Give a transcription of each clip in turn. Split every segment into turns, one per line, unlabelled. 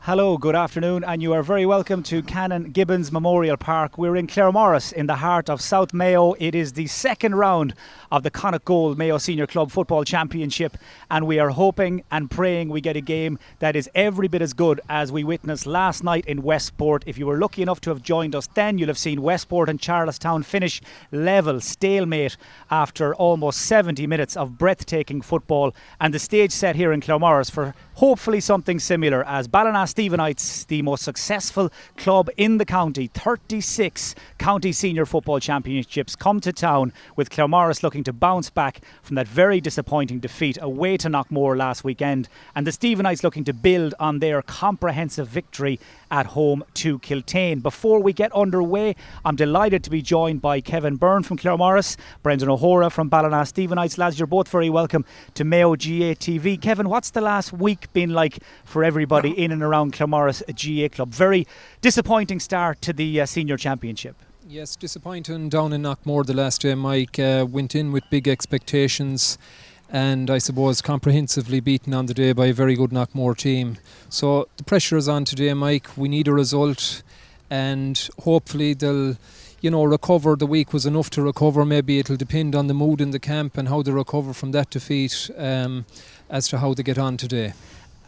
Hello, good afternoon, and you are very welcome to Cannon Gibbons Memorial Park. We're in Claremorris, in the heart of South Mayo. It is the second round of the Connacht Gold Mayo Senior Club Football Championship, and we are hoping and praying we get a game that is every bit as good as we witnessed last night in Westport. If you were lucky enough to have joined us then, you'll have seen Westport and Charlestown finish level, stalemate, after almost 70 minutes of breathtaking football, and the stage set here in Claremorris for hopefully something similar as Ballina Stephenites, the most successful club in the county, 36 county senior football championships, come to town, with Claremorris looking to bounce back from that very disappointing defeat away to Knockmore last weekend, and the Stephenites looking to build on their comprehensive victory at home to Kiltane. Before we get underway, I'm delighted to be joined by Kevin Byrne from Claremorris, Brendan O'Hora from Ballina Stephenites. Lads, you're both very welcome to Mayo GAA TV. Kevin, what's the last week been like for everybody in and around Claremorris GAA club? Very disappointing start to the senior championship.
Yes, disappointing down in Knockmore the last day, Mike. Went in with big expectations and I suppose comprehensively beaten on the day by a very good Knockmore team. So the pressure is on today, Mike. We need a result and hopefully they'll recover. The week was enough to recover. Maybe it'll depend on the mood in the camp and how they recover from that defeat as to how they get on today.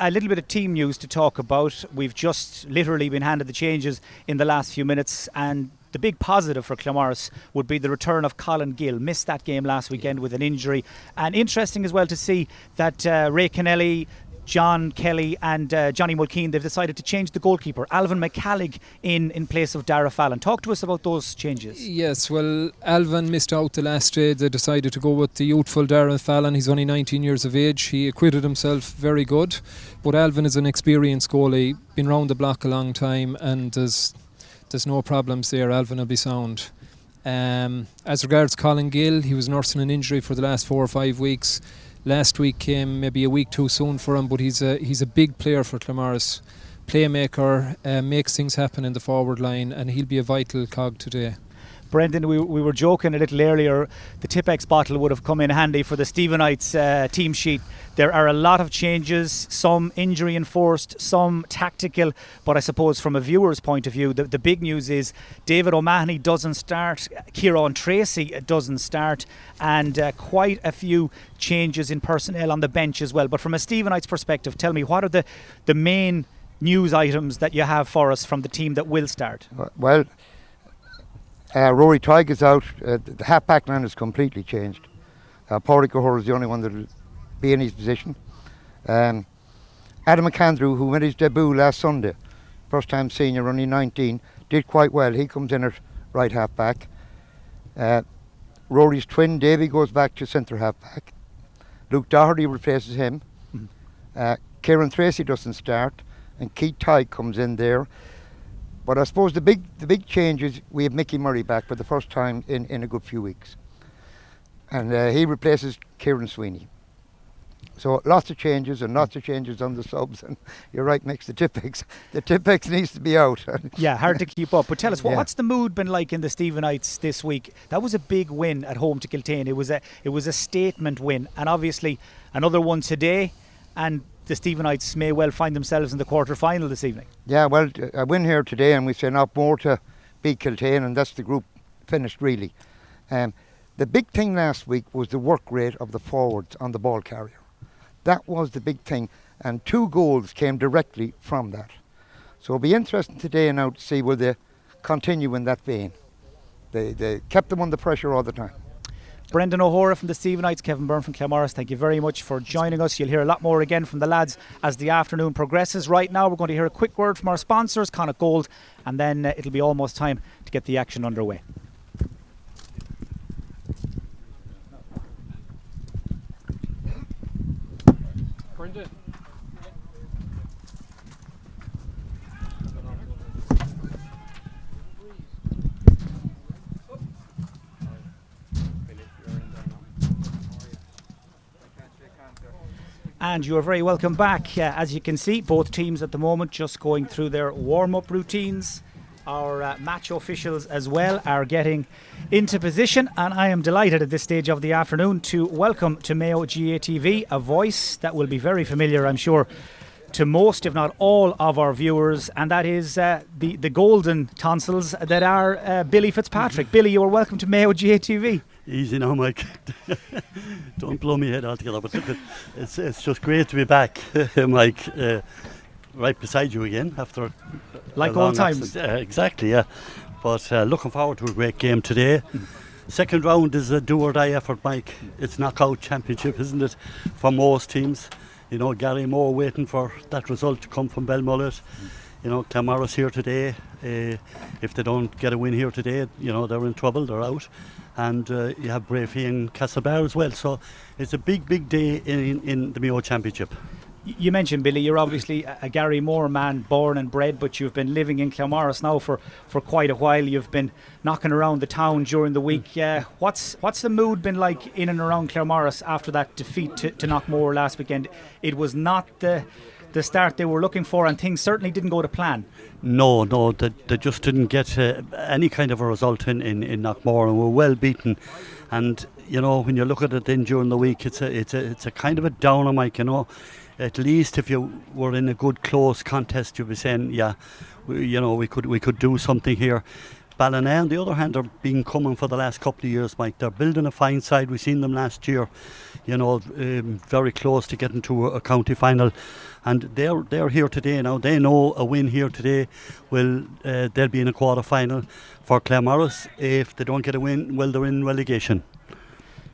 A little bit of team news to talk about. We've just literally been handed the changes in the last few minutes, and the big positive for Claremorris would be the return of Colin Gill. Missed that game last weekend with an injury. And interesting as well to see that Ray Kennelly, John Kelly and Johnny Mulkeen, they've decided to change the goalkeeper, Alvin McCallig, in place of Dara Fallon. Talk to us about those changes.
Yes, well, Alvin missed out the last day. They decided to go with the youthful Dara Fallon. He's only 19 years of age. He acquitted himself very good. But Alvin is an experienced goalie, been round the block a long time, and there's no problems there. Alvin will be sound. As regards Colin Gill, he was nursing an injury for the last 4 or 5 weeks. Last week came maybe a week too soon for him, but he's a big player for Claremorris. Playmaker, makes things happen in the forward line, and he'll be a vital cog today.
Brendan, we were joking a little earlier, the Tipex bottle would have come in handy for the Stephenites team sheet. There are a lot of changes, some injury enforced, some tactical, but I suppose from a viewer's point of view, the big news is David O'Mahony doesn't start, Kieran Tracy doesn't start, and quite a few changes in personnel on the bench as well. But from a Stephenites perspective, tell me, what are the main news items that you have for us from the team that will start?
Well, Rory Tighe is out. The half-back line has completely changed. Pádraig O'Hora is the only one that will be in his position. Adam McAndrew, who made his debut last Sunday, first time senior, only 19, did quite well. He comes in at right half-back. Rory's twin, Davy, goes back to centre half-back. Luke Doherty replaces him. Kieran Tracy doesn't start, and Keith Tighe comes in there. But I suppose the big change is we have Mickey Murray back for the first time in a good few weeks. And he replaces Kieran Sweeney. So lots of changes and lots of changes on the subs. And you're right, Mix, the Tipex needs to be out.
Yeah, hard to keep up. But tell us, what's the mood been like in the Stephenites this week? That was a big win at home to Kiltane. It was a statement win. And obviously another one today. And the Stephenites may well find themselves in the quarter-final this evening. Yeah,
well, a win here today, and we say not more to beat Kiltane, and that's the group finished, really. The big thing last week was the work rate of the forwards on the ball carrier. That was the big thing, and 2 goals came directly from that. So it'll be interesting today now to see will they continue in that vein. They kept them under pressure all the time.
Brendan O'Hora from the Stephenites, Kevin Byrne from Claremorris, thank you very much for joining us. You'll hear a lot more again from the lads as the afternoon progresses. Right now we're going to hear a quick word from our sponsors, Connacht Gold, and then it'll be almost time to get the action underway.
Brendan.
And you are very welcome back. As you can see, both teams at the moment just going through their warm-up routines. Our match officials as well are getting into position, and I am delighted at this stage of the afternoon to welcome to Mayo GAA TV a voice that will be very familiar, I'm sure, to most, if not all, of our viewers, and that is the golden tonsils that are Billy Fitzpatrick. Billy, you are welcome to Mayo GAA TV.
Easy now, Mike. Don't blow me head altogether. But look, it's just great to be back, Mike. Right beside you again after
like old times.
Exactly, yeah. But looking forward to a great game today. Second round is a do or die effort, Mike. It's knockout championship, isn't it, for most teams? You know, Gary Moore waiting for that result to come from Belmullet. You know, Claremorris here today. If they don't get a win here today, you know, they're in trouble, they're out. And you have Brafey and Castlebar as well. So it's a big day in the Mayo Championship.
You mentioned, Billy, you're obviously a Gary Moore man, born and bred, but you've been living in Claremorris now for quite a while. You've been knocking around the town during the week. What's the mood been like in and around Claremorris after that defeat to Knockmore last weekend? It was not the start they were looking for, and things certainly didn't go to plan.
No, they just didn't get any kind of a result in Knockmore, and were well beaten. And you know, when you look at it then during the week, it's a kind of a downer, Mike. You know, at least if you were in a good close contest, you'd be saying, yeah, we could do something here. Ballina, on the other hand, are been coming for the last couple of years, Mike. They're building a fine side. We've seen them last year, you know, very close to getting to a county final. And they're here today now. They know a win here today they'll be in a quarter final. For Claremorris, if they don't get a win, well, they're in relegation.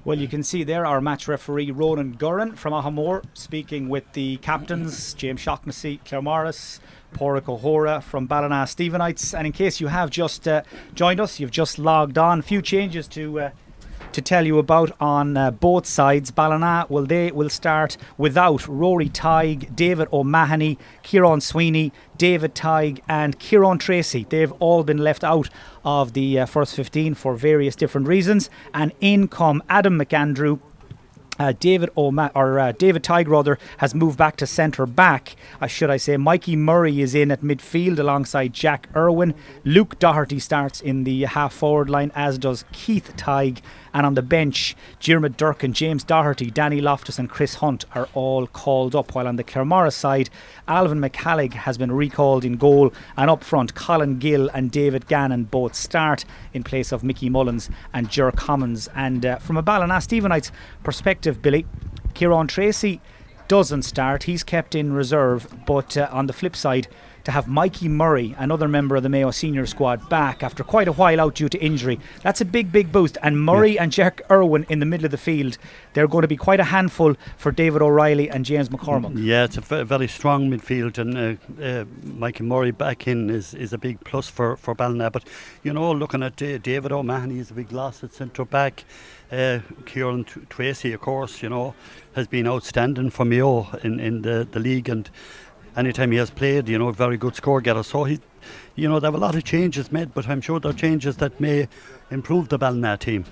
Well, you can see there our match referee Ronan Gurran from Ahamore speaking with the captains James Shaughnessy, Claremorris, Porrick O'Hora from Ballina Stephenites. And in case you have just joined us, you've just logged on, a few changes to tell you about on both sides. Ballina, they will start without Rory Tighe, David O'Mahony, Kieran Sweeney, David Tighe and Kieran Tracy. They've all been left out of the first 15 for various different reasons. And in come Adam McAndrew. David Tighe has moved back to centre back, should I say. Mikey Murray is in at midfield alongside Jack Irwin. Luke Doherty starts in the half forward line, as does Keith Tighe. And on the bench, Diarmuid Durkin, James Doherty, Danny Loftus and Chris Hunt are all called up, while on the Claremorris side, Alvin McCallig has been recalled in goal, and up front Colin Gill and David Gannon both start in place of Mickey Mullins and Ger Commons. And from a Ballina Stephenites perspective, Billy, Kieran Tracy doesn't start, he's kept in reserve, but on the flip side, to have Mikey Murray, another member of the Mayo senior squad, back after quite a while out due to injury, that's a big boost. And Murray and Jack Irwin in the middle of the field, they're going to be quite a handful for David O'Reilly and James McCormack.
Yeah, it's a very strong midfield, and Mikey Murray back in is a big plus for Ballina. But you know, looking at David O'Mahony is a big loss at centre back. Kieran Tracy, of course, you know, has been outstanding for Mayo in the league, and anytime he has played, you know, very good score getter. So he, you know, they have a lot of changes made, but I'm sure they're changes that may improve the Ballina team.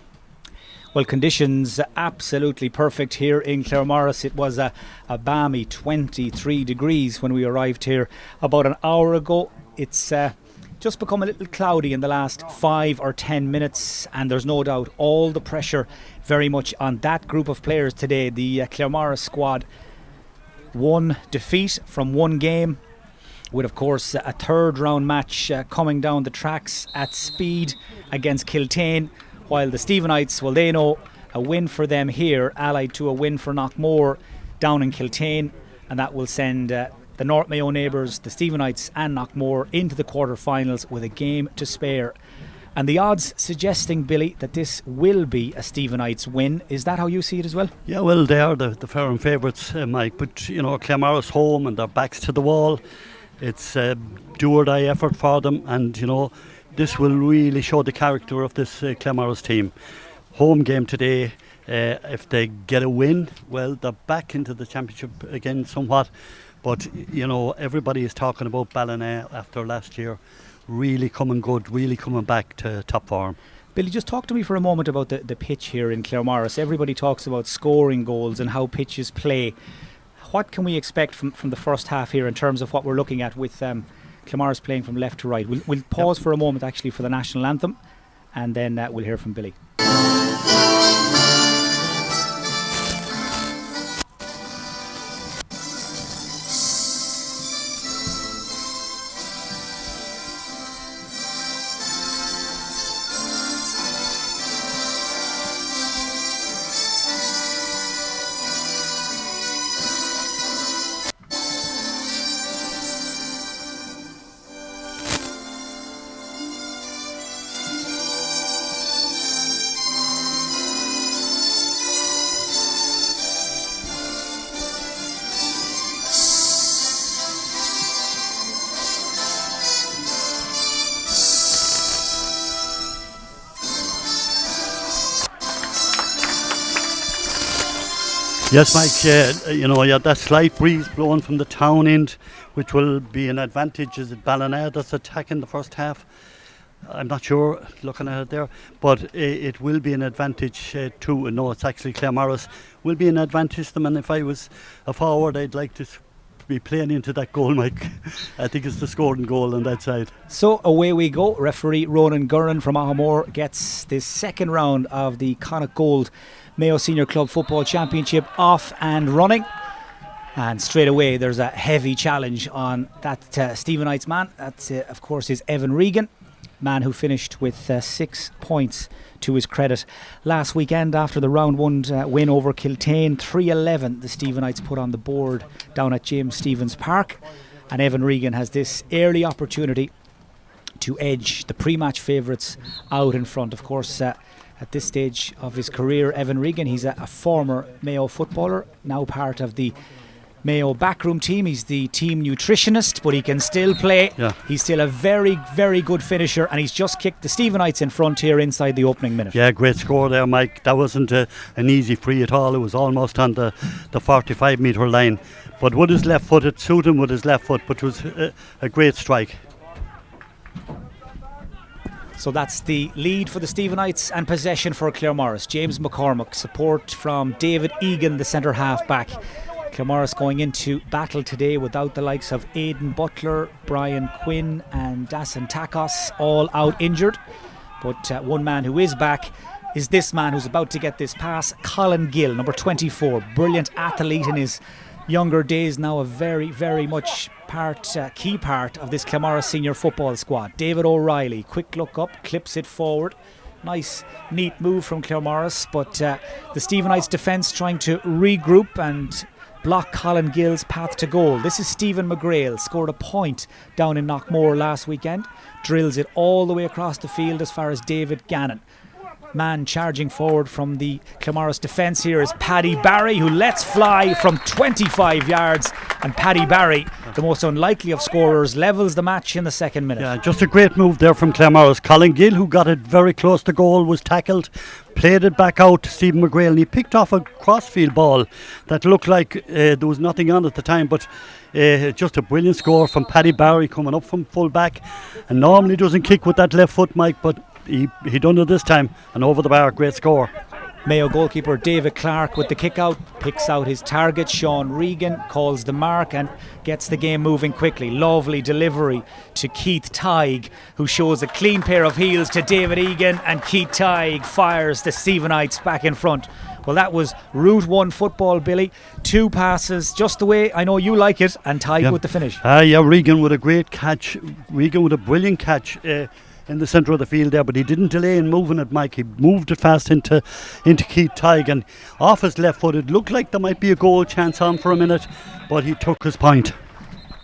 Well, conditions absolutely perfect here in Claremorris. It was a balmy 23 degrees when we arrived here about an hour ago. It's just become a little cloudy in the last 5 or 10 minutes, and there's no doubt all the pressure very much on that group of players today. The Claremorris squad, one defeat from one game, with of course a third round match coming down the tracks at Speed against Kiltane, while the Stephenites, well, they know a win for them here allied to a win for Knockmore down in Kiltane, and that will send the North Mayo neighbours, the Stephenites and Knockmore, into the quarter-finals with a game to spare. And the odds suggesting, Billy, that this will be a Stephenites win. Is that how you see it as well?
Yeah, well, they are the firm favourites, Mike. But, you know, Claremorris home and their backs to the wall. It's a do-or-die effort for them. And, you know, this will really show the character of this Claremorris team. Home game today. If they get a win, well, they're back into the championship again somewhat. But, you know, everybody is talking about Ballina after last year. Really coming good, really coming back to top form.
Billy, just talk to me for a moment about the pitch here in Claremorris. Everybody talks about scoring goals and how pitches play. What can we expect from the first half here in terms of what we're looking at with Claremorris playing from left to right? We'll pause for a moment actually for the national anthem, and then we'll hear from Billy.
Yes, Mike, you know, that slight breeze blowing from the town end, which will be an advantage. Is it Ballina that's attacking the first half? I'm not sure, looking at it there, but it will be an advantage too. No, it's actually Claremorris will be an advantage to them, and if I was a forward, I'd like to be playing into that goal, Mike. I think it's the scoring goal on that side.
So away we go. Referee Ronan Gurran from Ahmore gets the second round of the Connacht Gold Mayo Senior Club Football Championship off and running. And straight away there's a heavy challenge on that Stephenites man. That of course is Evan Regan, man who finished with 6 points to his credit last weekend after the round one win over Kiltane. 3-11 the Stephenites put on the board down at James Stephens Park, and Evan Regan has this early opportunity to edge the pre-match favourites out in front. Of course, at this stage of his career, Evan Regan, he's a former Mayo footballer, now part of the Mayo backroom team. He's the team nutritionist, but he can still play.
Yeah.
He's still a very, very good finisher, and he's just kicked the Stephenites in front here inside the opening minute.
Yeah, great score there, Mike. That wasn't an easy free at all. It was almost on the 45 metre line, but with his left foot, it suited him with his left foot, but it was a great strike.
So that's the lead for the Stephenites and possession for Claremorris. James McCormack, support from David Egan, the centre half back. Claremorris going into battle today without the likes of Aidan Butler, Brian Quinn and Dasan Takos, all out injured. But one man who is back is this man who's about to get this pass, Colin Gill, number 24. Brilliant athlete in his younger days, now a very, very much key part of this Claremorris senior football squad. David O'Reilly, quick look up, clips it forward. Nice, neat move from Claremorris, but the Stephenites defence trying to regroup and block Colin Gill's path to goal. This is Stephen McGrail, scored a point down in Knockmore last weekend, drills it all the way across the field as far as David Gannon. Man charging forward from the Claremorris defence here is Paddy Barry, who lets fly from 25 yards, and Paddy Barry, the most unlikely of scorers, levels the match in the second minute.
Yeah, just a great move there from Claremorris. Colin Gill, who got it very close to goal, was tackled, played it back out to Stephen McGrail, and he picked off a crossfield ball that looked like there was nothing on at the time, but just a brilliant score from Paddy Barry coming up from full back, and normally doesn't kick with that left foot, Mike, but he done it this time, and over the bar, great score.
Mayo goalkeeper David Clark with the kick out, picks out his target. Sean Regan calls the mark and gets the game moving quickly. Lovely delivery to Keith Tighe, who shows a clean pair of heels to David Egan, and Keith Tighe fires the Stephenites back in front. Well, that was Route 1 football, Billy. 2 passes, just the way I know you like it, and Tighe with the finish.
Regan with a great catch. Regan with a brilliant catch in the centre of the field there, but he didn't delay in moving it, Mike. He moved it fast into Keith Tighe, and off his left foot it looked like there might be a goal chance on for a minute, but he took his point.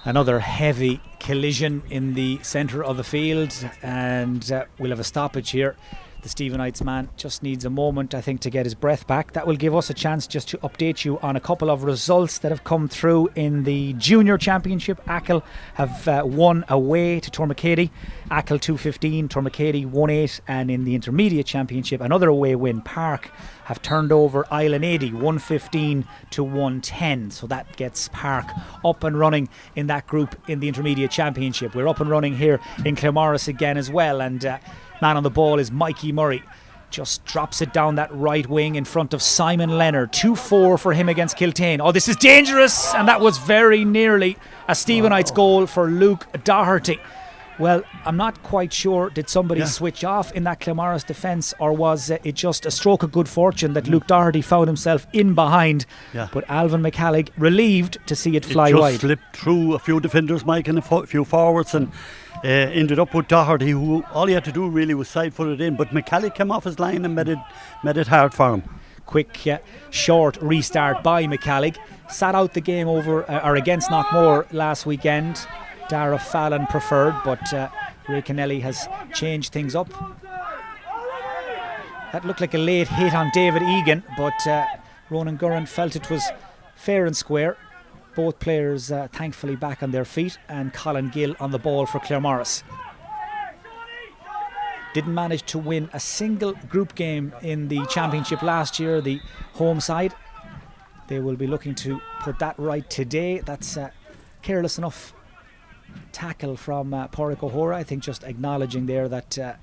Another heavy collision in the centre of the field, and we'll have a stoppage here. The Stephenites man just needs a moment, I think, to get his breath back. That will give us a chance just to update you on a couple of results that have come through in the Junior Championship. Achill have won away to Tormakeady. Achill 2-15, Tormakeady 1-8, and in the Intermediate Championship, another away win. Park have turned over Island 80 1-15 to 1-10, so that gets Park up and running in that group in the Intermediate Championship. We're up and running here in Claremorris again as well, and man on the ball is Mikey Murray. Just drops it down that right wing in front of Simon Leonard. 2-4 for him against Kiltane. Oh, this is dangerous, and that was very nearly a Stephenites goal for Luke Doherty. Well, I'm not quite sure, did somebody switch off in that Claremorris defence, or was it just a stroke of good fortune that Luke Doherty found himself in behind? But Alvin McCallig relieved to see it fly wide.
It just slipped through a few defenders, Mike, and a few forwards, and ended up with Doherty, who all he had to do really was side-foot it in, but McCallig came off his line and made it hard for him.
Quick short restart by McCallig. Sat out the game over or against Knockmore last weekend. Dara Fallon preferred, but Ray Kennelly has changed things up. That looked like a late hit on David Egan, but Ronan Gurran felt it was fair and square. Both players thankfully back on their feet, and Colin Gill on the ball for Claremorris. Didn't manage to win a single group game in the championship last year, the home side. They will be looking to put that right today. That's careless enough tackle from Pádraig O'Hora. I think just acknowledging there that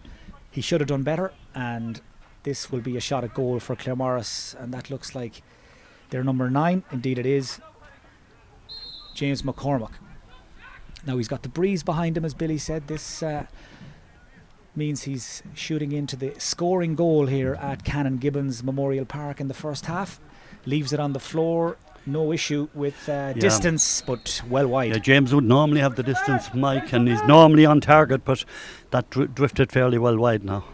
he should have done better, and this will be a shot at goal for Claremorris, and that looks like their number 9. Indeed it is, James McCormack. Now he's got the breeze behind him, as Billy said. This means he's shooting into the scoring goal here at Cannon Gibbons Memorial Park in the first half. Leaves it on the floor. No issue with distance, but well wide.
Yeah, James would normally have the distance, Mike, and he's normally on target, but that drifted fairly well wide now.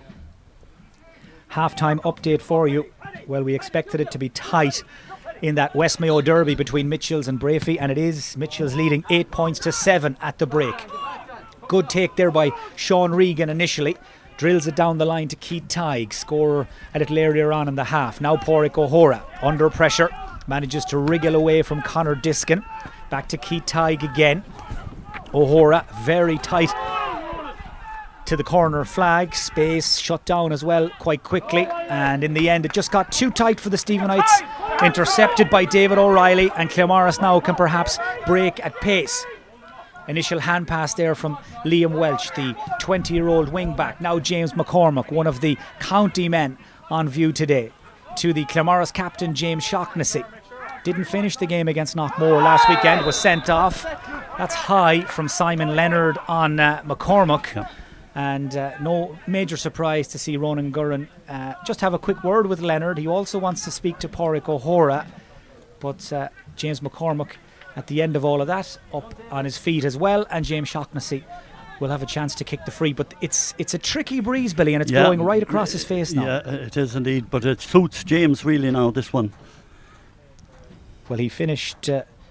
Half-time update for you. Well, we expected it to be tight in that West Mayo derby between Mitchells and Brafey, and it is. Mitchells leading 8 points to 7 at the break. Good take there by Sean Regan initially. Drills it down the line to Keith Tighe, scorer a little earlier on in the half. Now Pádraig O'Hora under pressure, manages to wriggle away from Conor Diskin. Back to Keith Tighe again. O'Hora very tight to the corner flag. Space shut down as well quite quickly, and in the end it just got too tight for the Stephenites. Intercepted by David O'Reilly, and Claremorris now can perhaps break at pace. Initial hand pass there from Liam Welch, the 20-year-old wing back. Now James McCormack, one of the county men on view today, to the Claremorris captain James Shaughnessy. Didn't finish the game against Knockmore last weekend, was sent off. That's high from Simon Leonard on McCormack.
Yep.
And no major surprise to see Ronan Gurran just have a quick word with Leonard. He also wants to speak to Pádraig O'Hora, but James McCormack at the end of all of that up on his feet as well, and James Shaughnessy will have a chance to kick the free. But it's a tricky breeze, Billy, and it's blowing right across his face now.
Yeah, it is indeed, but it suits James really now, this one.
Well, he finished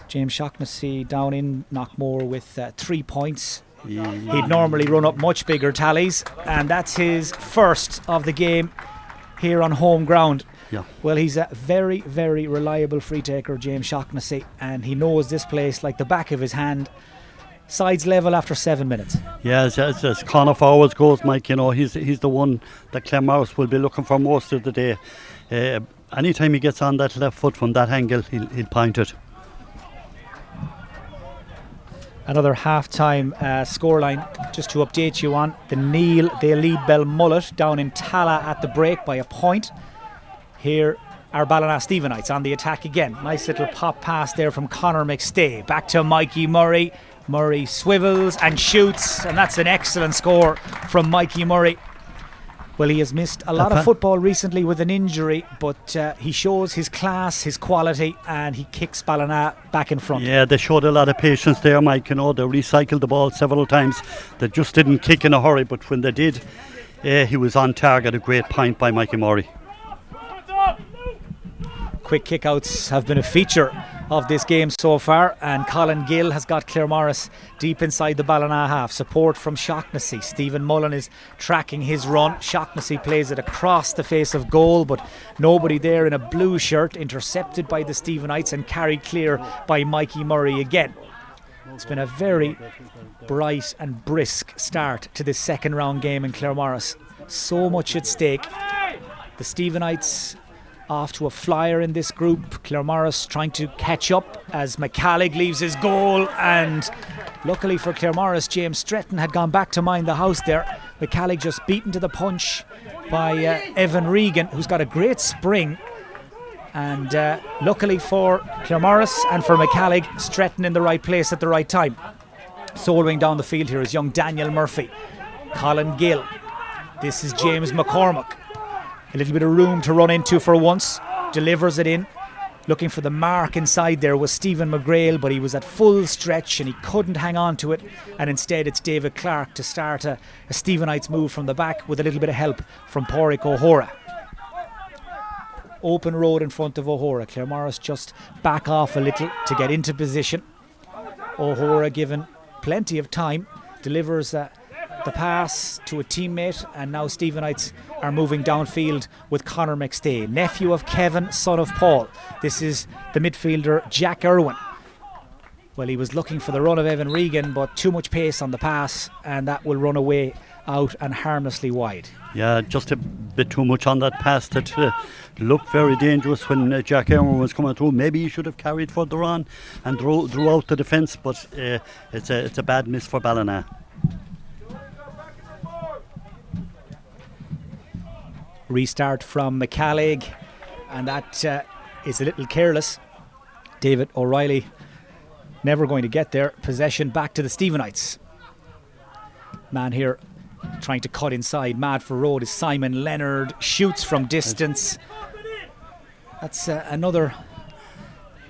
James Shaughnessy down in Knockmore with 3 points. He'd normally run up much bigger tallies, and that's his first of the game here on home ground.
Yeah.
Well, he's a very, very reliable free taker, James Shaughnessy, and he knows this place like the back of his hand. Sides level after 7 minutes.
Yeah, as Connacht forwards goes, Mike, you know, he's the one that Claremorris will be looking for most of the day. Anytime he gets on that left foot from that angle, he'll point it.
Another half-time scoreline just to update you on. The Neil, they lead Belmullet down in Tala at the break by a point. Here are Ballina Stephenites on the attack again. Nice little pop pass there from Conor McStay. Back to Mikey Murray. Murray swivels and shoots, and that's an excellent score from Mikey Murray. Well, he has missed a lot of football recently with an injury, but he shows his class, his quality, and he kicks Ballina back in front.
Yeah, they showed a lot of patience there, Mike. You know, they recycled the ball several times. They just didn't kick in a hurry, but when they did, he was on target. A great point by Mikey Murray.
Quick kickouts have been a feature of this game so far, and Colin Gill has got Claremorris deep inside the Ballina half. Support from Shaughnessy. Stephen Mullen is tracking his run. Shaughnessy plays it across the face of goal, but nobody there in a blue shirt. Intercepted by the Stephenites and carried clear by Mikey Murray again. It's been a very bright and brisk start to this second round game in Claremorris. So much at stake. The Stephenites off to a flyer in this group. Claremorris trying to catch up as McCallig leaves his goal, and luckily for Claremorris, James Stretton had gone back to mind the house there. McCallig just beaten to the punch by Evan Regan, who's got a great spring, and luckily for Claremorris and for McCallig, Stretton in the right place at the right time. Soloing down the field here is young Daniel Murphy. Colin Gill. This is James McCormack. A little bit of room to run into for once. Delivers it in. Looking for the mark inside there was Stephen McGrail, but he was at full stretch and he couldn't hang on to it. And instead it's David Clark to start a Stephenites move from the back with a little bit of help from Pádraig O'Hora. Open road in front of O'Hora. Claremorris just back off a little to get into position. O'Hora given plenty of time. Delivers the pass to a teammate, and now Stephenites are moving downfield with Conor McStay, nephew of Kevin, son of Paul. This is the midfielder Jack Irwin. Well, he was looking for the run of Evan Regan, but too much pace on the pass, and that will run away out and harmlessly wide.
Yeah, just a bit too much on that pass that looked very dangerous when Jack Elmer was coming through. Maybe he should have carried further on and drew out the defence, but it's a bad miss for Ballina.
Restart from McCallig, and that is a little careless. David O'Reilly never going to get there. Possession back to the Stephenites. Man here trying to cut inside, mad for road, is Simon Leonard. Shoots from distance. That's another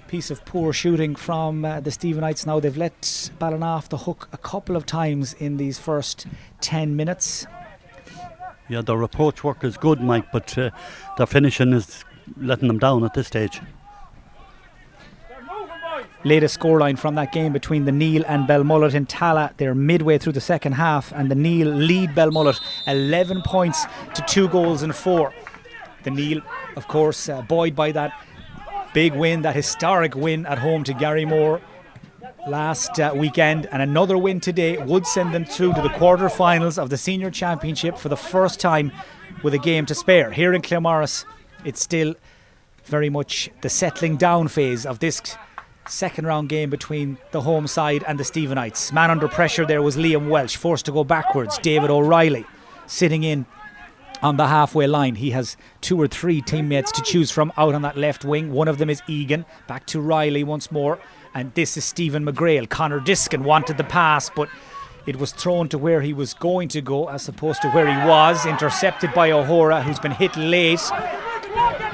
piece of poor shooting from the Stephenites. Now they've let Ballina off the hook a couple of times in these first 10 minutes.
Yeah, their approach work is good, Mike, but their finishing is letting them down at this stage.
Latest scoreline from that game between the Neil and Belmullet in Tala. They're midway through the second half, and the Neil lead Belmullet 11 points to 2 goals and 4. The Neil, of course, buoyed by that big win, that historic win at home to Garrymore last weekend, and another win today would send them through to the quarter-finals of the Senior Championship for the first time with a game to spare. Here in Claremorris, it's still very much the settling down phase of this second round game between the home side and the Stephenites. Man under pressure there was Liam Welsh, forced to go backwards. David O'Reilly sitting in on the halfway line. He has 2 or 3 teammates to choose from out on that left wing. One of them is Egan. Back to Riley once more, and this is Stephen McGrail. Conor Diskin wanted the pass, but it was thrown to where he was going to go as opposed to where he was. Intercepted by O'Hora, who's been hit late.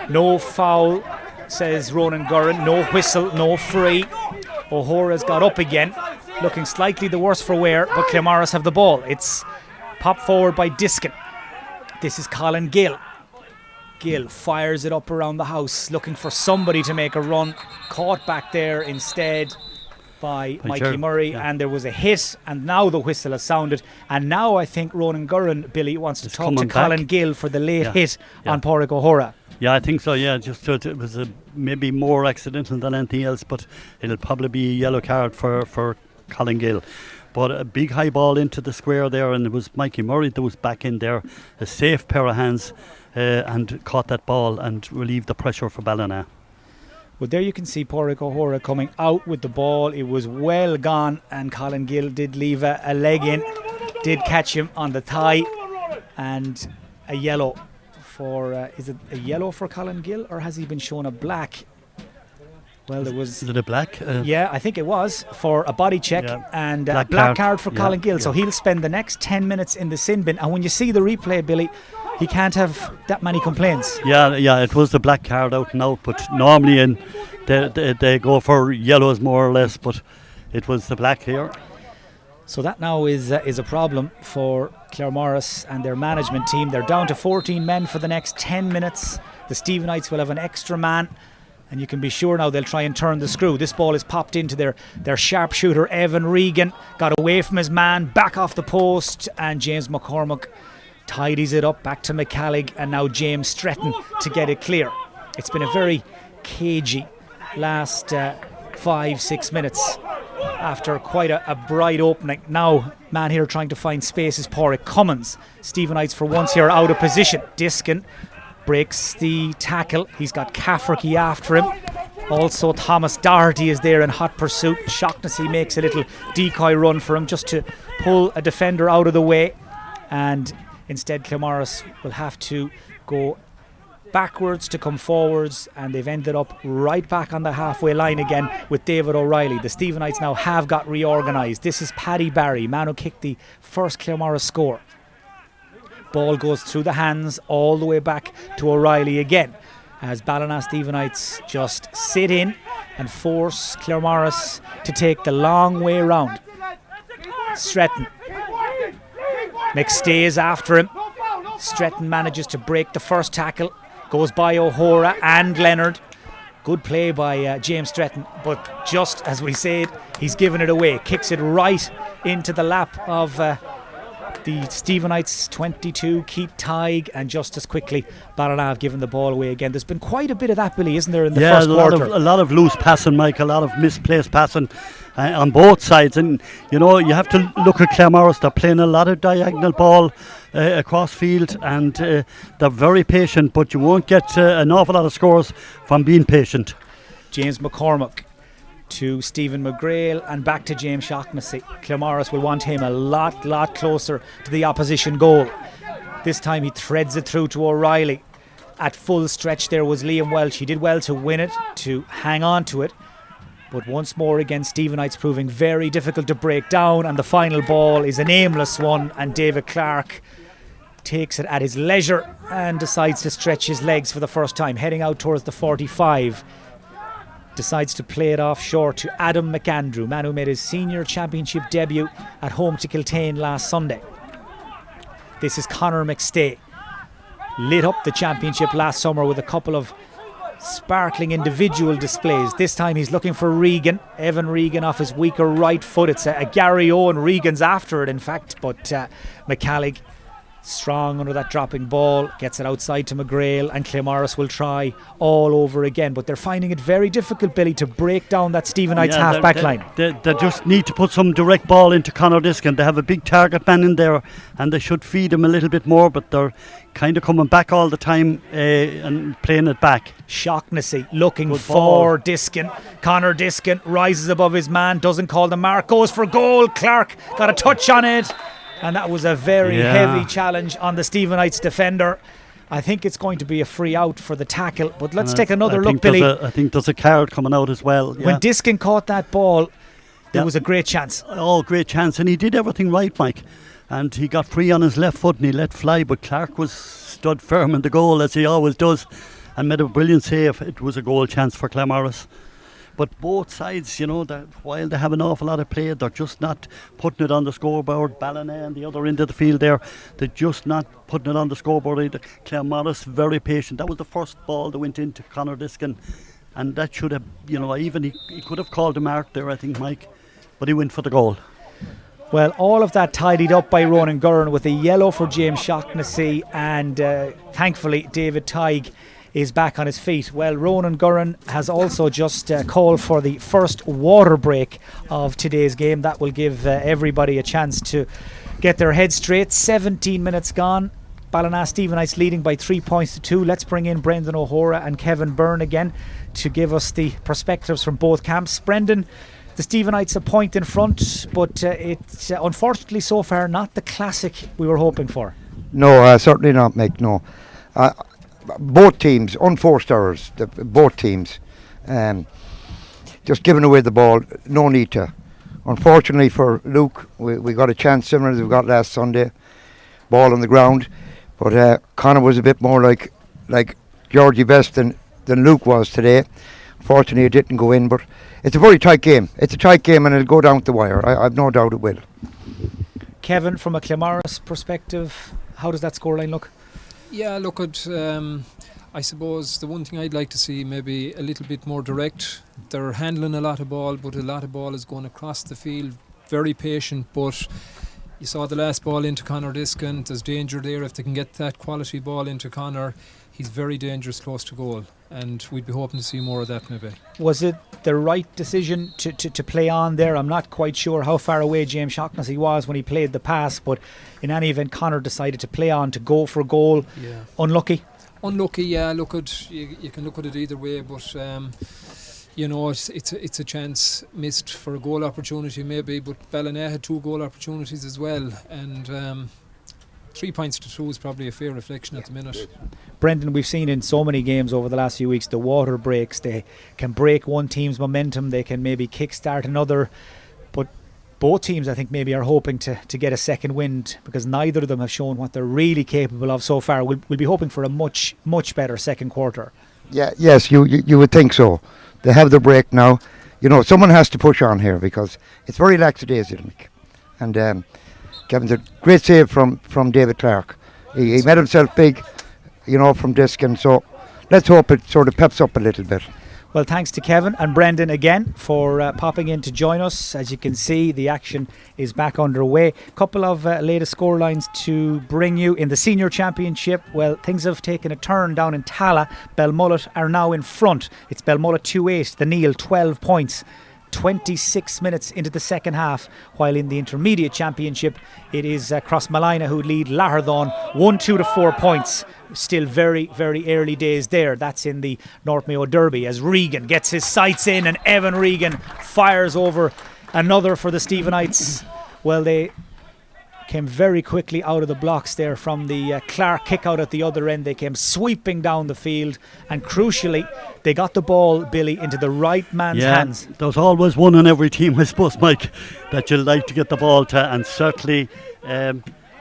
No foul, says Ronan Gurran. No whistle, no free. O'Hora's got up again, looking slightly the worse for wear, but Claremorris have the ball. It's popped forward by Diskin. This is Colin Gill. Gill fires it up around the house, looking for somebody to make a run. Caught back there instead by Mikey Murray, and there was a hit, and now the whistle has sounded. And now I think Ronan Gurran, Billy, wants to talk to Colin Gill for the late hit on Pádraig O'Hora.
Yeah, I think so, yeah. Just it was maybe more accidental than anything else, but it'll probably be a yellow card for Colin Gill. But a big high ball into the square there, and it was Mikey Murray that was back in there. A safe pair of hands and caught that ball and relieved the pressure for Ballina.
Well, there you can see Pádraig O'Hora coming out with the ball. It was well gone, and Colin Gill did leave a leg in, did catch him on the thigh, and a yellow for, is it a yellow for Colin Gill, or has he been shown a black? Well, there was...
Is it a black?
Yeah, I think it was, for a body check, and a black card for Colin Gill. So he'll spend the next 10 minutes in the sin bin. And when you see the replay, Billy, he can't have that many complaints. Yeah, it was the black card out and out, but normally they go for yellows more or less, but it was the black here. So that now is a problem for Claremorris and their management team. They're down to 14 men for the next 10 minutes. The Stephenites will have an extra man, and you can be sure now they'll try and turn the screw. This ball is popped into their sharpshooter, Evan Regan. Got away from his man, back off the post, and James McCormack tidies it up back to McCallig, and now James Stretton to get it clear. It's been a very cagey last 5-6 minutes after quite a bright opening. Now, man here trying to find space is Pádraig Cummins. Stephenites for once here out of position. Diskin breaks the tackle. He's got Cafferty after him. Also Thomas Doherty is there in hot pursuit. Shaughnessy makes a little decoy run for him just to pull a defender out of the way, and instead Claremorris will have to go backwards to come forwards, and they've ended up right back on the halfway line again with David O'Reilly. The Stephenites now have got reorganised. This is Paddy Barry, man who kicked the first Claremorris score. Ball goes through the hands all the way back to O'Reilly again, as Ballina Stephenites just sit in and force Claremorris to take the long way round. Stretton. McStay is after him. Stretton manages to break the first tackle, goes by O'Hora and Leonard. Good play by James Stretton, but just as we said, he's given it away. Kicks it right into the lap of The Stephenites 22, Keith Tighe, and just as quickly Ballina have given the ball away again. There's been quite a bit of that, Billy, isn't there, in the first quarter?
A lot of loose passing, Mike, a lot of misplaced passing on both sides. And, you know, you have to look at Claremorris. They're playing a lot of diagonal ball across field, and they're very patient, but you won't get an awful lot of scores from being patient.
James McCormack to Stephen McGrail and back to James Shaughnessy. Claremorris will want him a lot closer to the opposition goal. This time he threads it through to O'Reilly. At full stretch there was Liam Welch. He did well to win it, to hang on to it, but once more again Stephenites proving very difficult to break down, and the final ball is an aimless one, and David Clark takes it at his leisure and decides to stretch his legs for the first time, heading out towards the 45. Decides to play it off short to Adam McAndrew, man who made his senior championship debut at home to Kiltane last Sunday. This is Conor McStay. Lit up the championship last summer with a couple of sparkling individual displays. This time he's looking for Regan. Evan Regan off his weaker right foot. It's a Gary Owen. Regan's after it, in fact, but McCallig strong under that dropping ball, gets it outside to McGrail, and Claremorris will try all over again, but they're finding it very difficult, Billy, to break down that Stephenites half-back line.
They just need to put some direct ball into Conor Diskin. They have a big target man in there, and they should feed him a little bit more, but they're kind of coming back all the time and playing it back.
Shaughnessy looking for Diskin. Conor Diskin rises above his man, doesn't call the mark, goes for goal. Clark got a touch on it, and that was a very heavy challenge on the Stephenites defender. I think it's going to be a free out for the tackle, but let's take another look, Billy.
I think there's a card coming out as well.
When Diskin caught that ball, there was a great chance.
Oh, great chance, and he did everything right, Mike. And he got free on his left foot and he let fly, but Clark was stood firm in the goal, as he always does, and made a brilliant save. It was a goal chance for Claremorris. But both sides, you know, while they have an awful lot of play, they're just not putting it on the scoreboard. Ballina and the other end of the field there, they're just not putting it on the scoreboard either. Claremorris, very patient. That was the first ball that went into Conor Diskin, and that should have, you know, even he could have called the mark there, I think, Mike, but he went for the goal.
Well, all of that tidied up by Ronan Gurran with a yellow for James Shaughnessy, and thankfully David Tighe is back on his feet. Well, Ronan Gurran has also just called for the first water break of today's game. That will give everybody a chance to get their heads straight. 17 minutes gone. Ballina Stephenites leading by 3 points to 2. Let's bring in Brendan O'Hora and Kevin Byrne again to give us the perspectives from both camps. Brendan, the Stephenites a point in front, but it's unfortunately so far not the classic we were hoping for.
No, certainly not, Mick, no. Both teams, unforced errors, both teams, just giving away the ball, no need to. Unfortunately for Luke, we got a chance similar as we got last Sunday, ball on the ground, but Conor was a bit more like Georgie Best than Luke was today. Unfortunately it didn't go in, but it's a very tight game. It's a tight game and it'll go down to the wire. I've no doubt it will.
Kevin, from a Claremorris perspective, how does that scoreline look?
Yeah, look at, I suppose the one thing I'd like to see maybe a little bit more direct. They're handling a lot of ball, but a lot of ball is going across the field. Very patient, but you saw the last ball into Conor Diskin. There's danger there if they can get that quality ball into Conor. He's very dangerous close to goal, and we'd be hoping to see more of that maybe.
Was it the right decision to play on there? I'm not quite sure how far away James Shaughnessy was when he played the pass, but in any event Conor decided to play on to go for goal.
Yeah.
Unlucky,
yeah. Look at you can look at it either way, but you know, it's a chance missed for a goal opportunity maybe, but Ballina had 2 goal opportunities as well, and 3 points to 2 is probably a fair reflection at the minute.
Brendan, we've seen in so many games over the last few weeks the water breaks. They can break one team's momentum, they can maybe kickstart another, but both teams I think maybe are hoping to get a second wind, because neither of them have shown what they're really capable of so far. We'll be hoping for a much better second quarter. Yeah,
yes, you would think so. They have the break now. You know, someone has to push on here because it's very lackadaisical. And Kevin's a great save from David Clark. He made himself big, you know, from Diskin. So let's hope it sort of peps up a little bit.
Well, thanks to Kevin and Brendan again for popping in to join us. As you can see, the action is back underway. Couple of latest scorelines to bring you in the Senior Championship. Well, things have taken a turn down in Tala. Belmullet are now in front. It's Belmullet 2-8, the Neil 12 points. 26 minutes into the second half, while in the Intermediate Championship it is Crossmalina who lead Laherthorn 1-2 to 4 points. Still very, very early days there. That's in the North Mayo Derby as Regan gets his sights in and Evan Regan fires over another for the Stephenites. Well, they came very quickly out of the blocks there from the Clark kick out at the other end. They came sweeping down the field, and crucially they got the ball, Billy, into the right man's hands.
There's always one on every team, I suppose, Mike, that you like to get the ball to, and certainly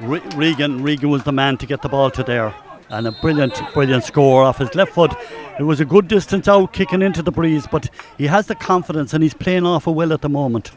Regan was the man to get the ball to there, and a brilliant score off his left foot. It was a good distance out, kicking into the breeze, but he has the confidence and he's playing awful well at the moment.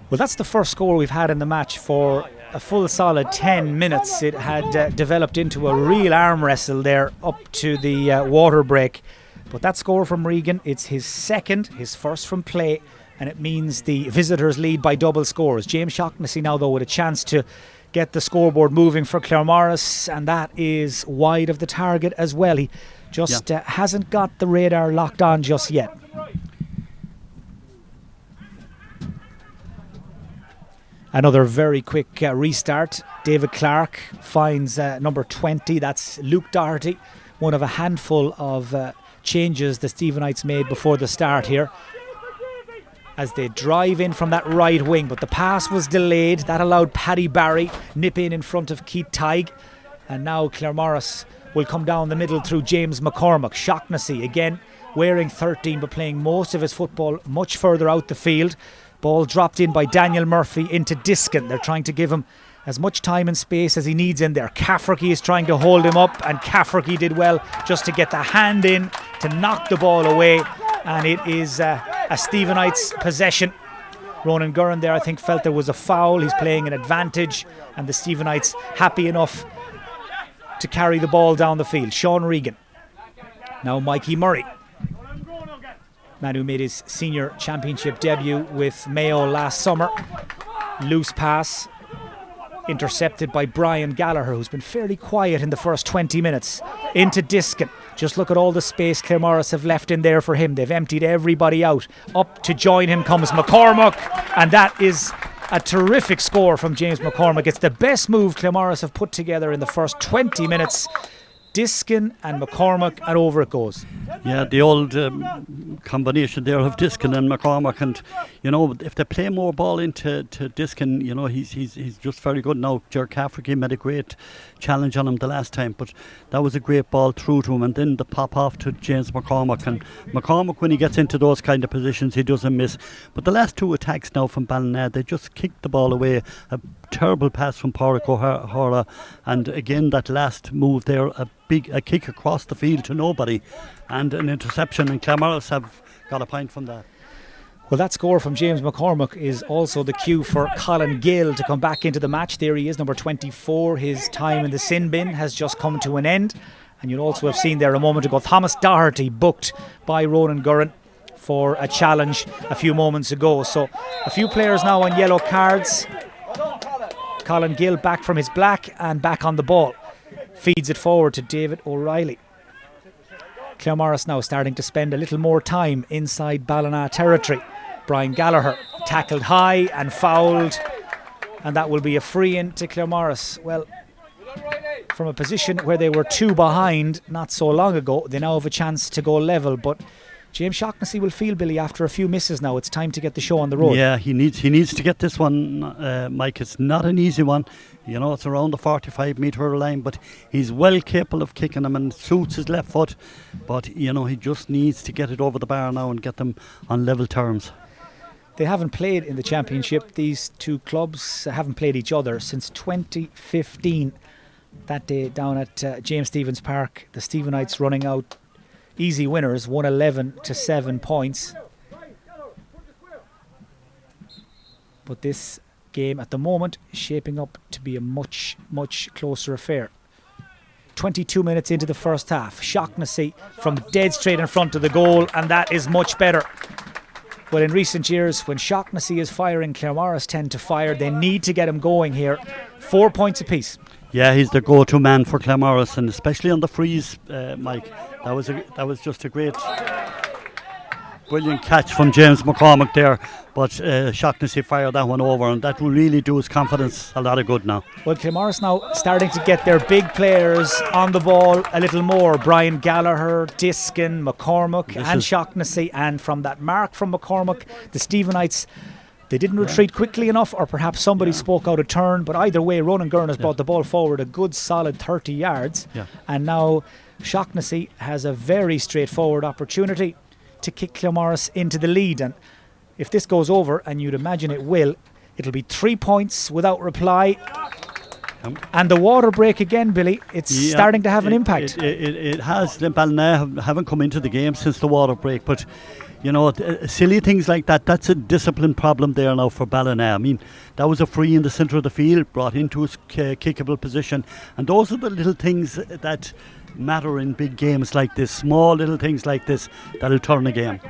Well, that's the first score we've had in the match for a full solid 10 minutes. It had developed into a real arm wrestle there up to the water break. But that score from Regan, it's his second, his first from play, and it means the visitors lead by double scores. James Shaughnessy now, though, with a chance to get the scoreboard moving for Claremorris, and that is wide of the target as well. He just hasn't got the radar locked on just yet. Another very quick restart. David Clark finds number 20. That's Luke Doherty. One of a handful of changes the Stephenites made before the start here, as they drive in from that right wing. But the pass was delayed. That allowed Paddy Barry nip in front of Keith Tighe. And now Claremorris will come down the middle through James McCormack. Shaughnessy again wearing 13 but playing most of his football much further out the field. Ball dropped in by Daniel Murphy into Diskin. They're trying to give him as much time and space as he needs in there. Cafferty is trying to hold him up, and Cafferty did well just to get the hand in to knock the ball away, and it is a Stephenites possession. Ronan Gurran there, I think, felt there was a foul. He's playing an advantage, and the Stephenites happy enough to carry the ball down the field. Sean Regan. Now Mikey Murray, man who made his Senior Championship debut with Mayo last summer. Loose pass intercepted by Brian Gallagher, who's been fairly quiet in the first 20 minutes. Into Diskin. Just look at all the space Claremorris have left in there for him. They've emptied everybody out. Up to join him comes McCormack, and that is a terrific score from James McCormack. It's the best move Claremorris have put together in the first 20 minutes. Diskin and McCormack, and over it goes.
Yeah, the old combination there of Diskin and McCormack, and you know, if they play more ball into Diskin, you know, he's just very good now. Ger Cafferty made a great challenge on him the last time, but that was a great ball through to him, and then the pop off to James McCormack. And McCormack, when he gets into those kind of positions, he doesn't miss. But the last two attacks now from Ballina, they just kicked the ball away. A terrible pass from Pádraig O'Hara, and again that last move there, a kick across the field to nobody, and an interception, and Claremorris have got a point from that.
Well, that score from James McCormack is also the cue for Colin Gill to come back into the match. There he is, number 24. His time in the sin bin has just come to an end. And you'll also have seen there a moment ago Thomas Doherty booked by Ronan Gurran for a challenge a few moments ago. So a few players now on yellow cards. Colin Gill back from his black and back on the ball. Feeds it forward to David O'Reilly. Claremorris now starting to spend a little more time inside Ballina territory. Brian Gallagher tackled high and fouled, and that will be a free in to Claremorris. Well, from a position where they were 2 behind not so long ago, they now have a chance to go level, but James Shaughnessy will feel, Billy, after a few misses now, it's time to get the show on the road.
Yeah, he needs to get this one, Mike. It's not an easy one. You know, it's around the 45-metre line, but he's well capable of kicking them, and suits his left foot. But, you know, he just needs to get it over the bar now and get them on level terms.
They haven't played in the championship. These two clubs haven't played each other since 2015. That day down at James Stephens Park, the Stephenites running out easy winners, 111 to 7 points. But this game at the moment is shaping up to be a much, much closer affair. 22 minutes into the first half. Shaughnessy from dead straight in front of the goal, and that is much better. But in recent years, when Shaughnessy is firing, Claremorris tend to fire. They need to get him going here. 4 points apiece.
Yeah, he's the go-to man for Claremorris, and especially on the freeze, Mike. That was just a great, brilliant catch from James McCormick there. But Shaughnessy fired that one over, and that will really do his confidence a lot of good now.
Well, Claremorris now starting to get their big players on the ball a little more. Brian Gallagher, Diskin, McCormick and Shaughnessy. And from that mark from McCormick, the Stephenites, they didn't retreat quickly enough, or perhaps somebody spoke out of turn. But either way, Ronan Gurn has brought the ball forward a good solid 30 yards. Yeah. And now Shaughnessy has a very straightforward opportunity to kick Claremorris into the lead. And if this goes over, and you'd imagine it will, it'll be 3 points without reply. And the water break again, Billy, it's starting to have an impact.
It has. Ballina haven't come into the game since the water break, but you know, silly things like that, that's a discipline problem there now for Ballina. I mean, that was a free in the centre of the field, brought into his kickable position, and those are the little things that matter in big games like this, small little things like this that'll turn a game.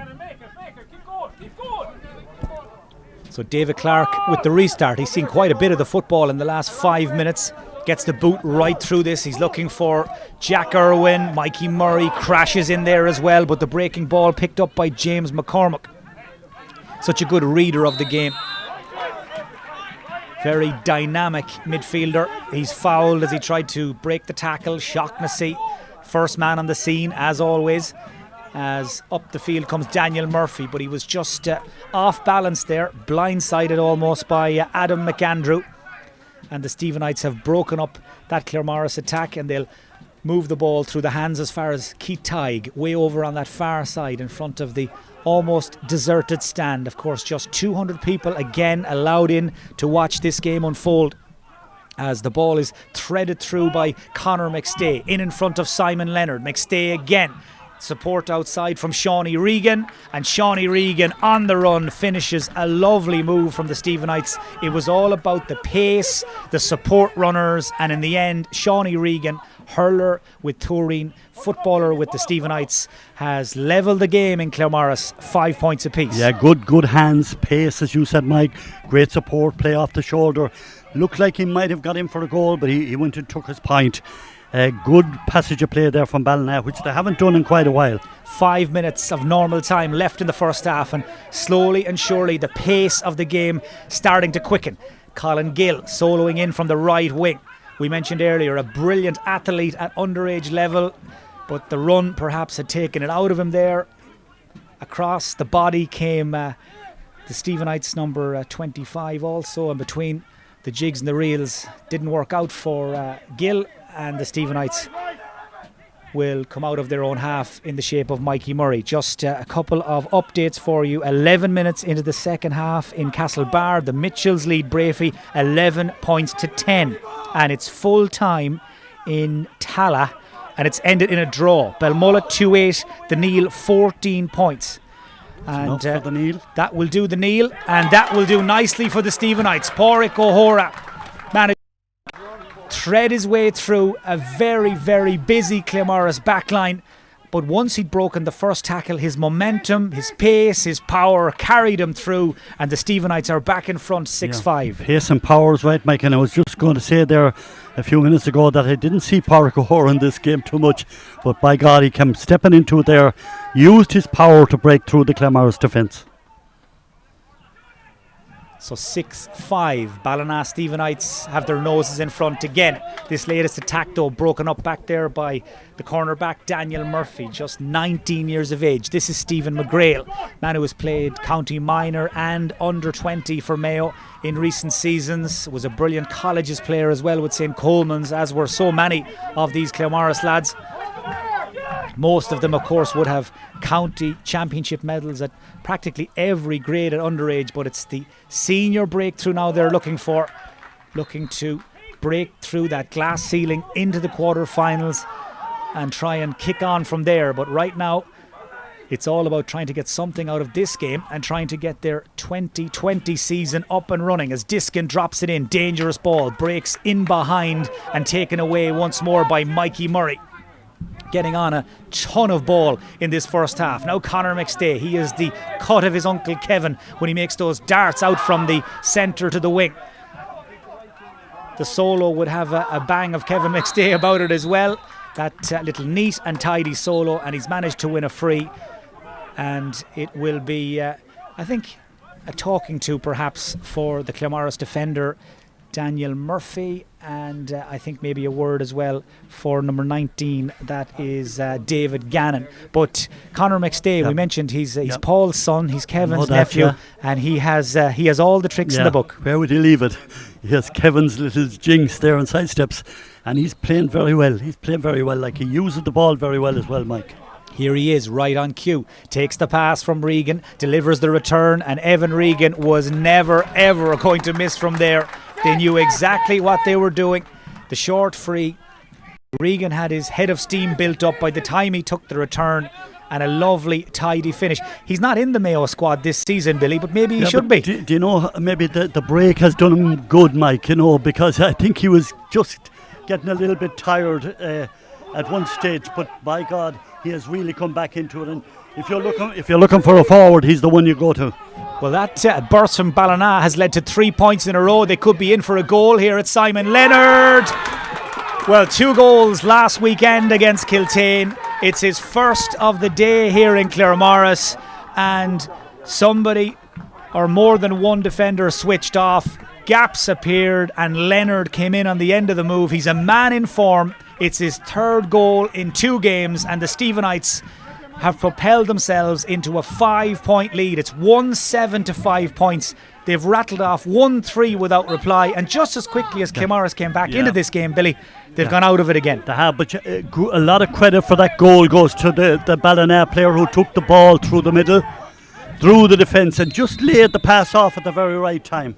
So David Clark with the restart. He's seen quite a bit of the football in the last 5 minutes. Gets the boot right through this. He's looking for Jack Irwin. Mikey Murray crashes in there as well, but the breaking ball picked up by James McCormick. Such a good reader of the game. Very dynamic midfielder. He's fouled as he tried to break the tackle. Shaughnessy, first man on the scene as always. As up the field comes Daniel Murphy, but he was just off balance there, blindsided almost by Adam McAndrew. And the Stephenites have broken up that Claremorris attack, and they'll move the ball through the hands as far as Keith Tighe, way over on that far side in front of the almost deserted stand. Of course, just 200 people again allowed in to watch this game unfold, as the ball is threaded through by Conor McStay, in front of Simon Leonard. McStay again. Support outside from Shawnee Regan, and Shawnee Regan on the run finishes a lovely move from the Stephenites. It was all about the pace, the support runners, and in the end, Shawnee Regan, hurler with Turin, footballer with the Stephenites, has levelled the game in Claremorris, 5 points apiece.
Yeah, good hands, pace, as you said, Mike. Great support, play off the shoulder. Looked like he might have got in for a goal, but he went and took his point. A good passage of play there from Ballina, which they haven't done in quite a while.
5 minutes of normal time left in the first half, and slowly and surely the pace of the game starting to quicken. Colin Gill soloing in from the right wing. We mentioned earlier a brilliant athlete at underage level, but the run perhaps had taken it out of him there. Across the body came the Stephenites number 25 also, and between the jigs and the reels didn't work out for Gill, and the Stephenites will come out of their own half in the shape of Mikey Murray. Just a couple of updates for you. 11 minutes into the second half in Castlebar, the Mitchells lead Brafey 11 points to 10, and it's full time in Tala, and it's ended in a draw. Belmullet 2-8, the Neil 14 points. And
for the Neil.
That will do the Neil, and that will do nicely for the Stephenites. Pádraig O'Hora managed thread his way through a very, very busy Claremorris backline, but once he'd broken the first tackle, his momentum, his pace, his power carried him through, and the Stephenites are back in front 6-5.
Pace and power is right, Mike, and I was just going to say there a few minutes ago that I didn't see Pádraig O'Hora in this game too much, but by God, he came stepping into it there, used his power to break through the Claremorris defence.
So 6-5, Ballina Stephenites have their noses in front again. This latest attack though broken up back there by the cornerback Daniel Murphy, just 19 years of age. This is Stephen McGrail, man who has played county minor and under 20 for Mayo in recent seasons. Was a brilliant colleges player as well with St. Coleman's, as were so many of these Claremorris lads. Most of them, of course, would have county championship medals at practically every grade at underage, but it's the senior breakthrough now they're looking for, looking to break through that glass ceiling into the quarterfinals and try and kick on from there. But right now, It's all about trying to get something out of this game and trying to get their 2020 season up and running as Diskin drops it in. Dangerous ball, breaks in behind and taken away once more by Mikey Murray. Getting on a ton of ball in this first half. Now Conor McStay, he is the cut of his uncle Kevin when he makes those darts out from the centre to the wing. The solo would have a bang of Kevin McStay about it as well. That little neat and tidy solo, and he's managed to win a free. And it will be, I think, a talking to perhaps for the Claremorris defender, Daniel Murphy, and I think maybe a word as well for number 19, that is David Gannon. But Conor McStay, we mentioned he's Paul's son, he's Kevin's nephew, and he has all the tricks in the book.
Where would he leave it? He has Kevin's little jinx there and sidesteps, and he's playing very well. Like, he uses the ball very well as well, Mike.
Here he is, right on cue. Takes the pass from Regan, delivers the return, and Evan Regan was never, ever going to miss from there. They knew exactly what they were doing. The short free. Regan had his head of steam built up by the time he took the return, and a lovely, tidy finish. He's not in the Mayo squad this season, Billy, but maybe he should be.
Do you know, maybe the break has done him good, Mike, you know, because I think he was just getting a little bit tired at one stage, but by God, he has really come back into it. And if you're looking for a forward, he's the one you go to.
Well, that burst from Ballina has led to 3 points in a row. They could be in for a goal here at Simon Leonard. Well, 2 goals last weekend against Kiltane. It's his first of the day here in Claremorris, and somebody or more than one defender switched off. Gaps appeared and Leonard came in on the end of the move. He's a man in form. It's his 3rd goal in 2 games, and the Stephenites have propelled themselves into a 5-point lead. It's 1-7 to 5 points. They've rattled off 1-3 without reply, and just as quickly as Claremorris came back into this game, Billy, they've gone out of it again.
They have, but a lot of credit for that goal goes to the Ballina player who took the ball through the middle, through the defence, and just laid the pass off at the very right time.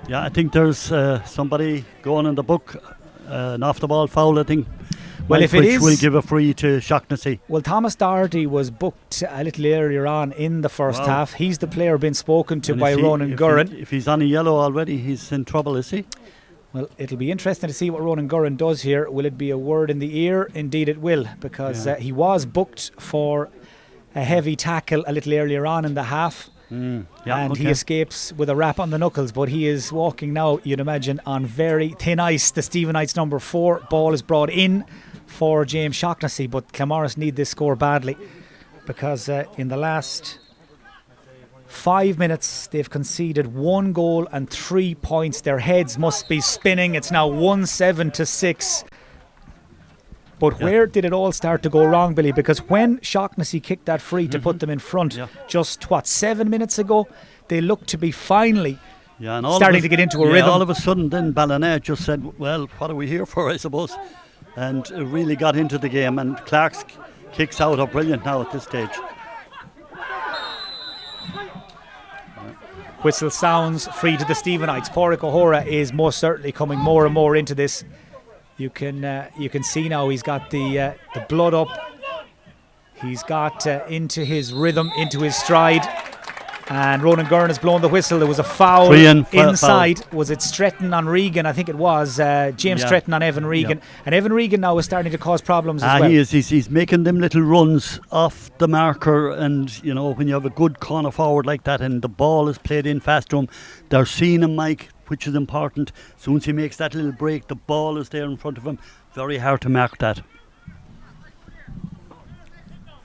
Yeah, I think there's somebody going in the book, an off-the-ball foul, I think.
Well, if it is,
will give a free to Shaughnessy.
Well, Thomas Doherty was booked a little earlier on in the first half. He's the player being spoken to by Ronan Gurran.
If he's on a yellow already, he's in trouble, is he?
Well, it'll be interesting to see what Ronan Gurran does here. Will it be a word in the ear? Indeed it will, because he was booked for a heavy tackle a little earlier on in the half. He escapes with a rap on the knuckles, but he is walking now, you'd imagine, on very thin ice. The Stephenites number 4 ball is brought in for James Shaughnessy, but Claremorris need this score badly, because in the last 5 minutes they've conceded 1 goal and 3 points. Their heads must be spinning. It's now 1-7 to 6. But where did it all start to go wrong, Billy? Because when Shaughnessy kicked that free to put them in front just 7 minutes ago, they looked to be finally starting to get into a rhythm.
All of a sudden then Ballina just said, well, what are we here for, I suppose, and really got into the game, and Clark's kicks out are brilliant now at this stage.
Whistle sounds, free to the Stephenites. Pádraig O'Hora is most certainly coming more and more into this. You can see now he's got the blood up. He's got into his rhythm, into his stride. And Ronan Gurran has blown the whistle. There was a foul inside. Foul. Was it Stretton on Regan? I think it was. James Stretton on Evan Regan. Yeah. And Evan Regan now is starting to cause problems as well.
He is. He's making them little runs off the marker. And, you know, when you have a good corner forward like that and the ball is played in fast to him, they're seeing him, Mike, which is important. As soon as he makes that little break, the ball is there in front of him. Very hard to mark that.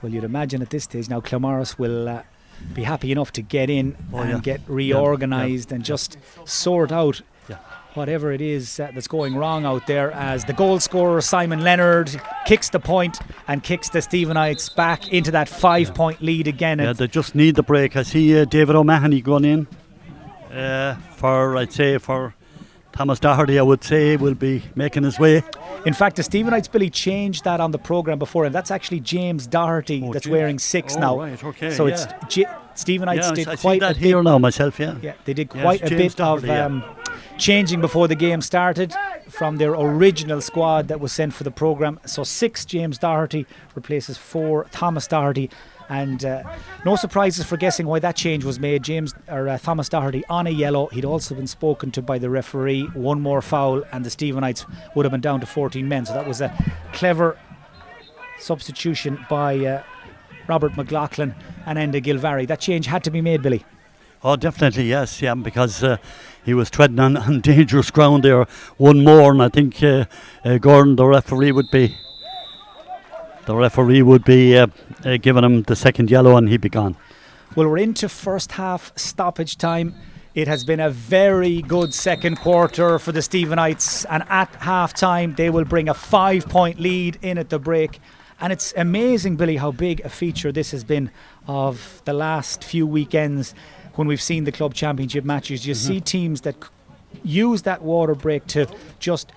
Well, you'd imagine at this stage now Claremorris will be happy enough to get in and get reorganised and just sort out whatever it is that's going wrong out there, as the goal scorer Simon Leonard kicks the point and kicks the Stephenites back into that 5-point lead again.
Yeah, they just need the break. I see David O'Mahony going in for Thomas Doherty, I would say, will be making his way.
In fact, the Stephenites, Billy, changed that on the programme before, and that's actually James Doherty that's wearing 6 now.
Right, okay,
so it's Stephenites did
I
quite
see that
a
here
bit
now myself.
Yeah, they did quite a bit
Doherty,
of changing before the game started from their original squad that was sent for the programme. So 6 James Doherty replaces 4 Thomas Doherty. And no surprises for guessing why that change was made. Thomas Doherty on a yellow. He'd also been spoken to by the referee. 1 more foul and the Stephenites would have been down to 14 men. So that was a clever substitution by Robert McLaughlin and Enda Gilvary. That change had to be made, Billy.
Oh, definitely, yes, yeah, because he was treading on dangerous ground there. 1 more, and I think Gordon, the referee, would be giving him the second yellow, and he'd be gone.
Well, we're into first half stoppage time. It has been a very good second quarter for the Stephenites, and at half time they will bring a 5-point lead in at the break. And it's amazing, Billy, how big a feature this has been of the last few weekends when we've seen the club championship matches. You see teams that use that water break to just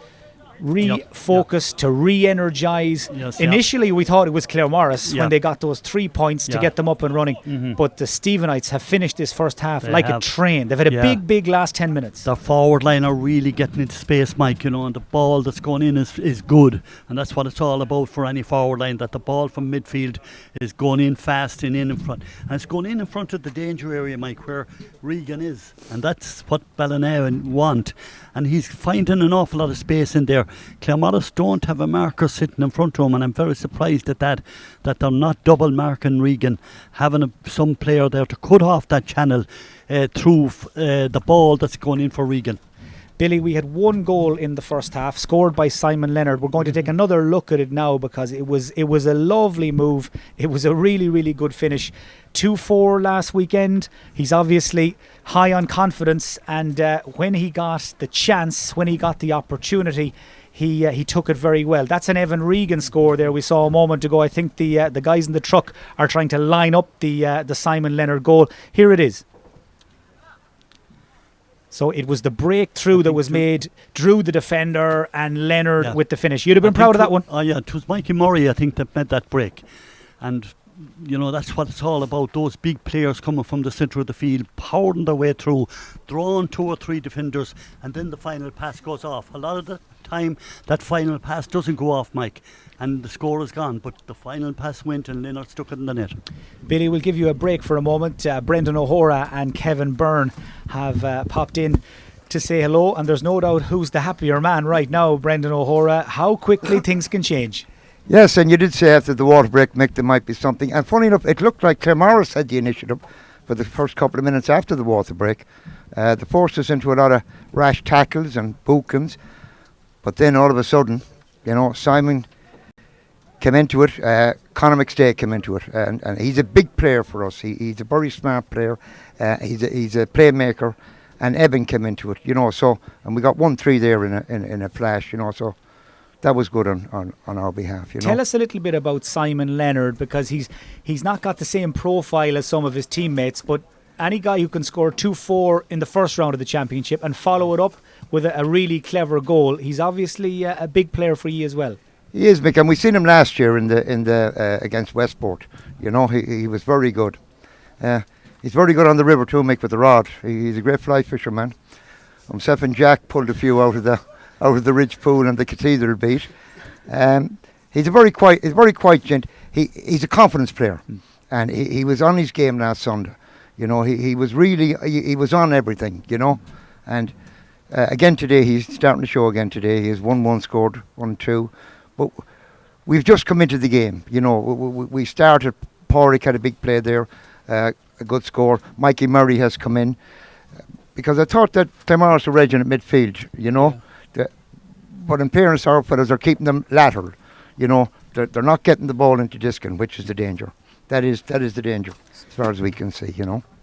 refocus, to re-energise. Initially we thought it was Claremorris when they got those 3 points to get them up and running, but the Stephenites have finished this first half a train. They've had a big last 10 minutes.
The forward line are really getting into space, Mike, and the ball that's going in is good, and that's what it's all about for any forward line, that the ball from midfield is going in fast and in front, and it's going in front of the danger area, Mike, where Regan is, and that's what Ballina want, and he's finding an awful lot of space in there. Claremorris don't have a marker sitting in front of him, and I'm very surprised at that they're not double marking Regan, having some player there to cut off that channel through the ball that's going in for Regan.
Billy, we had 1 goal in the first half, scored by Simon Leonard. We're going to take another look at it now because it was a lovely move. It was a really good finish. 2-4 last weekend. He's obviously high on confidence, and when he got the chance, when he got the opportunity, he took it very well. That's an Evan Regan score there we saw a moment ago. I think the guys in the truck are trying to line up the Simon Leonard goal. Here it is. So it was the breakthrough that was made, drew the defender, and Leonard with the finish. You'd have been proud of that one.
Oh yeah, it was Mikey Murray, I think, that made that break. And that's what it's all about. Those big players coming from the centre of the field, powering their way through, drawing 2 or 3 defenders, and then the final pass goes off. A lot of the time, that final pass doesn't go off, Mike, and the score is gone. But the final pass went, and Leonard stuck it in the net.
Billy, we'll give you a break for a moment. Brendan O'Hora and Kevin Byrne have popped in to say hello, and there's no doubt who's the happier man right now, Brendan O'Hora. How quickly things can change.
Yes, and you did say after the water break, Mick, there might be something. And funny enough, it looked like Claremorris had the initiative for the first couple of minutes after the water break. They forced us into a lot of rash tackles and bookings. But then all of a sudden, Simon came into it. Conor McStay came into it. And he's a big player for us. He's a very smart player. He's a playmaker. And Evan came into it, and we got 1-3 there in a flash, so that was good on our behalf.
Tell us a little bit about Simon Leonard, because he's not got the same profile as some of his teammates, but any guy who can score 2-4 in the first round of the championship and follow it up with a really clever goal, he's obviously a big player for you as well.
He is, Mick, and we seen him last year in the against Westport. He was very good. He's very good on the river too, Mick, with the rod. He's a great fly fisherman. Himself and Jack pulled a few out of the Ridge Pool and the Cathedral beat. He's a very quiet gent. He's a confidence player, and he was on his game last Sunday. He was really he was on everything. And again today he's starting to show again today. He has 1-1 scored, 1-2, but we've just come into the game. We started. Porrick had a big play there, a good score. Mikey Murray has come in because I thought that Claremorris were edging at midfield. But in fairness, our fellas are keeping them lateral. They're not getting the ball into Diskin, which is the danger. That is the danger, as far as we can see.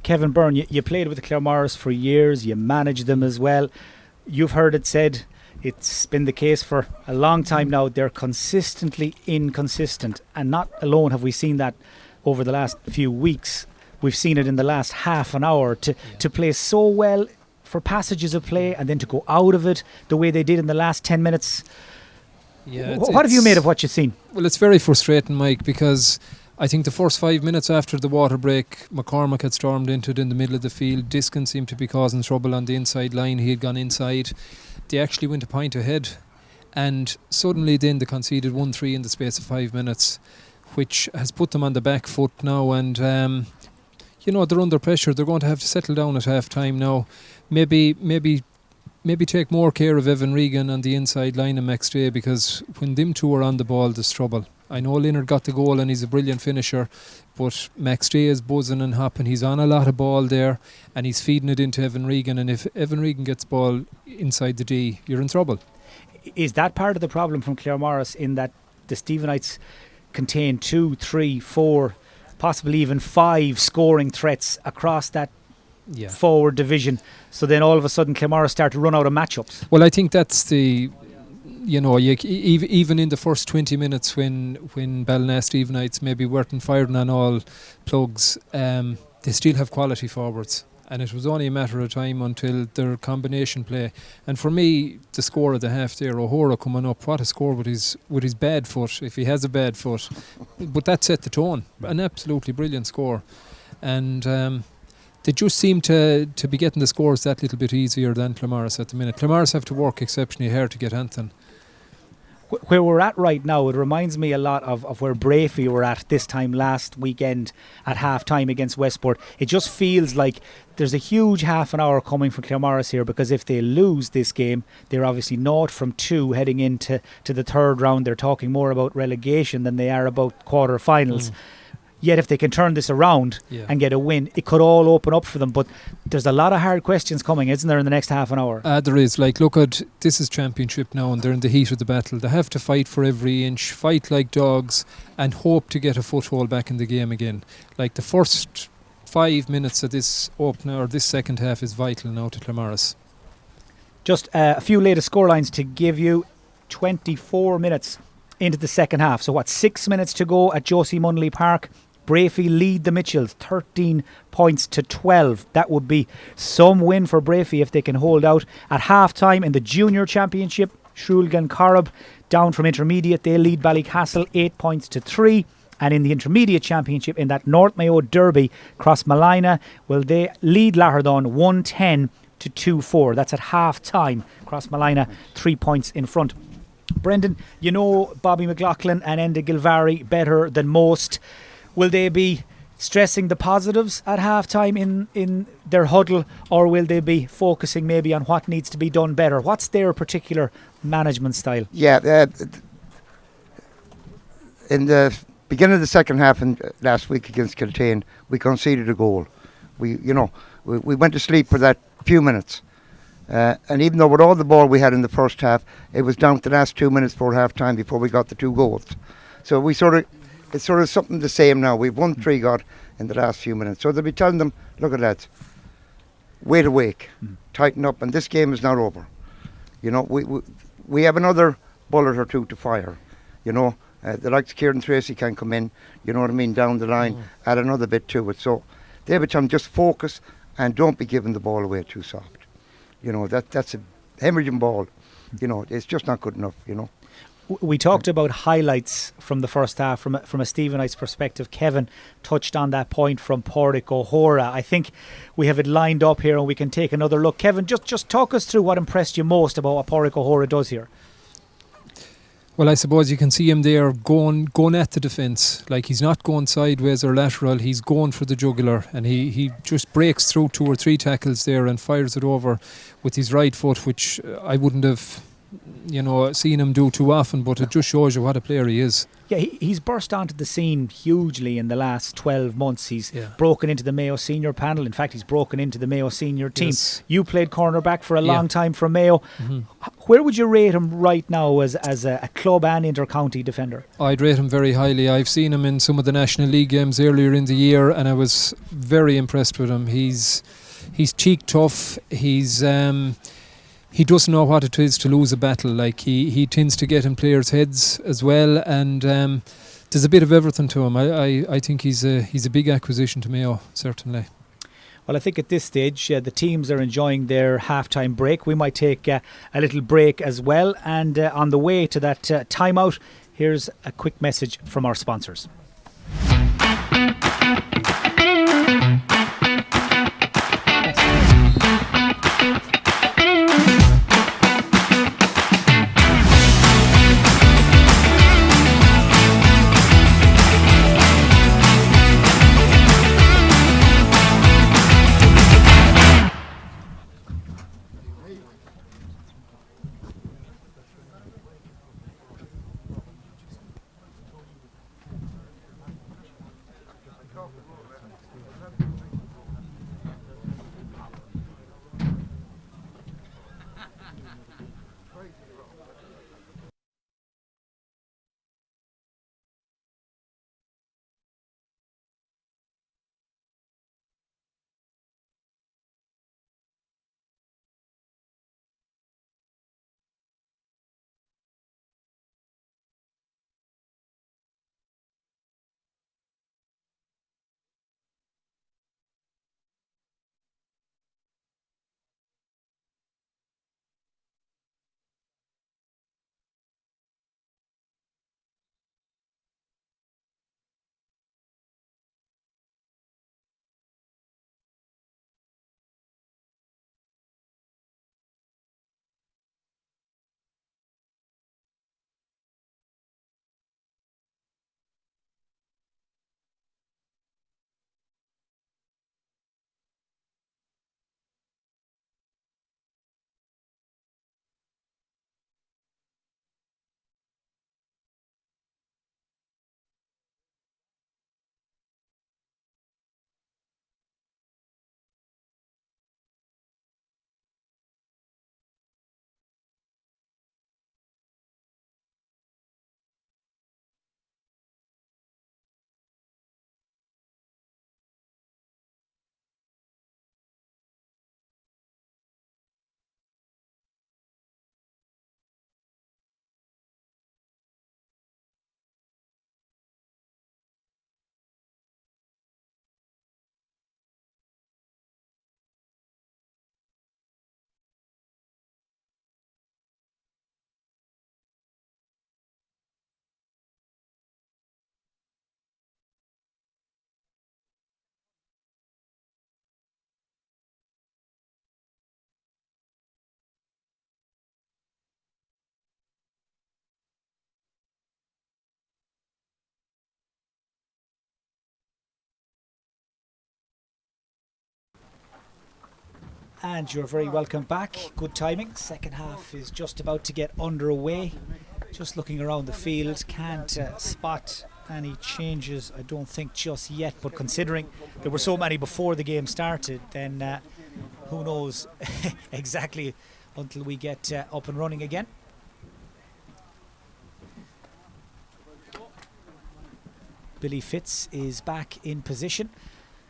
Kevin Byrne, you played with the Claremorris for years. You managed them as well. You've heard it said. It's been the case for a long time now. They're consistently inconsistent, and not alone have we seen that over the last few weeks. We've seen it in the last half an hour to play so well for passages of play and then to go out of it the way they did in the last 10 minutes.
Yeah,
what have you made of what you've seen?
Well, it's very frustrating, Mike, because I think the first 5 minutes after the water break, McCormack had stormed into it in the middle of the field. Diskin seemed to be causing trouble on the inside line. He had gone inside. They actually went a point ahead, and suddenly then they conceded 1-3 in the space of 5 minutes, which has put them on the back foot now. And they're under pressure. They're going to have to settle down at half time now. Maybe take more care of Evan Regan on the inside line and Max Day, because when them two are on the ball, there's trouble. I know Leonard got the goal and he's a brilliant finisher, but Max Day is buzzing and hopping. He's on a lot of ball there and he's feeding it into Evan Regan, and if Evan Regan gets ball inside the D, you're in trouble.
Is that part of the problem from Claremorris, in that the Stephenites contain 2, 3, 4, possibly even 5 scoring threats across that forward division, so then all of a sudden Claremorris start to run out of matchups?
Well, I think that's the, even in the first 20 minutes when Ballina Stephenites maybe weren't firing on all plugs, they still have quality forwards, and it was only a matter of time until their combination play. And for me, the score of the half there, O'Hora coming up, what a score with his bad foot, if he has a bad foot, but that set the tone. An absolutely brilliant score, and they just seem to be getting the scores that little bit easier than Claremorris at the minute. Claremorris have to work exceptionally hard to get anything.
Where we're at right now, it reminds me a lot of where Brafey were at this time last weekend at half time against Westport. It just feels like there's a huge half an hour coming from Claremorris here, because if they lose this game, they're obviously 0 from 2 heading into the third round. They're talking more about relegation than they are about quarter-finals. Yet if they can turn this around and get a win, it could all open up for them. But there's a lot of hard questions coming, isn't there, in the next half an hour?
There is. Look at, this is championship now, and they're in the heat of the battle. They have to fight for every inch, fight like dogs, and hope to get a foothold back in the game again. The first 5 minutes of this opener, or this second half, is vital now to Claremorris.
Just a few latest scorelines to give you. 24 minutes into the second half. So 6 minutes to go at Josie Munley Park. Brafey lead the Mitchells 13 points to 12. That would be some win for Brafey if they can hold out. At half time in the junior championship, Shrulgan Corrib down from intermediate. They lead Ballycastle 8 points to 3. And in the intermediate championship, in that North Mayo derby, Crossmalina, they lead Lahardon 110 to 2-4. That's at half time. Crossmalina 3 points in front. Brendan, you know Bobby McLaughlin and Enda Gilvari better than most. Will they be stressing the positives at half-time in their huddle, or will they be focusing maybe on what needs to be done better? What's their particular management style?
Yeah, in the beginning of the second half last week against Kiltane, we conceded a goal. We went to sleep for that few minutes. And even though with all the ball we had in the first half, it was down to the last 2 minutes before half-time before we got the 2 goals. So it's sort of something the same now. We've won 3 got in the last few minutes. So they'll be telling them, look at lads, wait awake, tighten up, and this game is not over. We have another bullet or 2 to fire. The likes of Kieran Tracy can come in, you know what I mean, down the line, add another bit to it. So they'll be telling them, just focus and don't be giving the ball away too soft. That's a hemorrhaging ball. It's just not good enough,
We talked about highlights from the first half from a Stephenites perspective. Kevin touched on that point from Pádraig O'Hora. I think we have it lined up here and we can take another look. Kevin, just talk us through what impressed you most about what Pádraig O'Hora does here.
Well, I suppose you can see him there going at the defence. He's not going sideways or lateral, he's going for the jugular, and he just breaks through 2 or 3 tackles there and fires it over with his right foot, which I wouldn't have seen him do too often, but it just shows you what a player he is.
Yeah, he's burst onto the scene hugely in the last 12 months. He's broken into the Mayo senior panel. In fact, he's broken into the Mayo senior team.
Yes.
You played cornerback for a long time for Mayo. Where would you rate him right now as a club and inter-county defender?
I'd rate him very highly. I've seen him in some of the National League games earlier in the year and I was very impressed with him. He's cheek tough. He doesn't know what it is to lose a battle. He tends to get in players' heads as well, and there's a bit of everything to him. I think he's a big acquisition to Mayo, certainly.
Well, I think at this stage the teams are enjoying their half-time break. We might take a little break as well, and on the way to that timeout, here's a quick message from our sponsors. And you're very welcome back. Good timing. Second half is just about to get underway. Just looking around the field, can't spot any changes, I don't think, just yet. But considering there were so many before the game started, then who knows exactly until we get up and running again. Billy Fitz is back in position.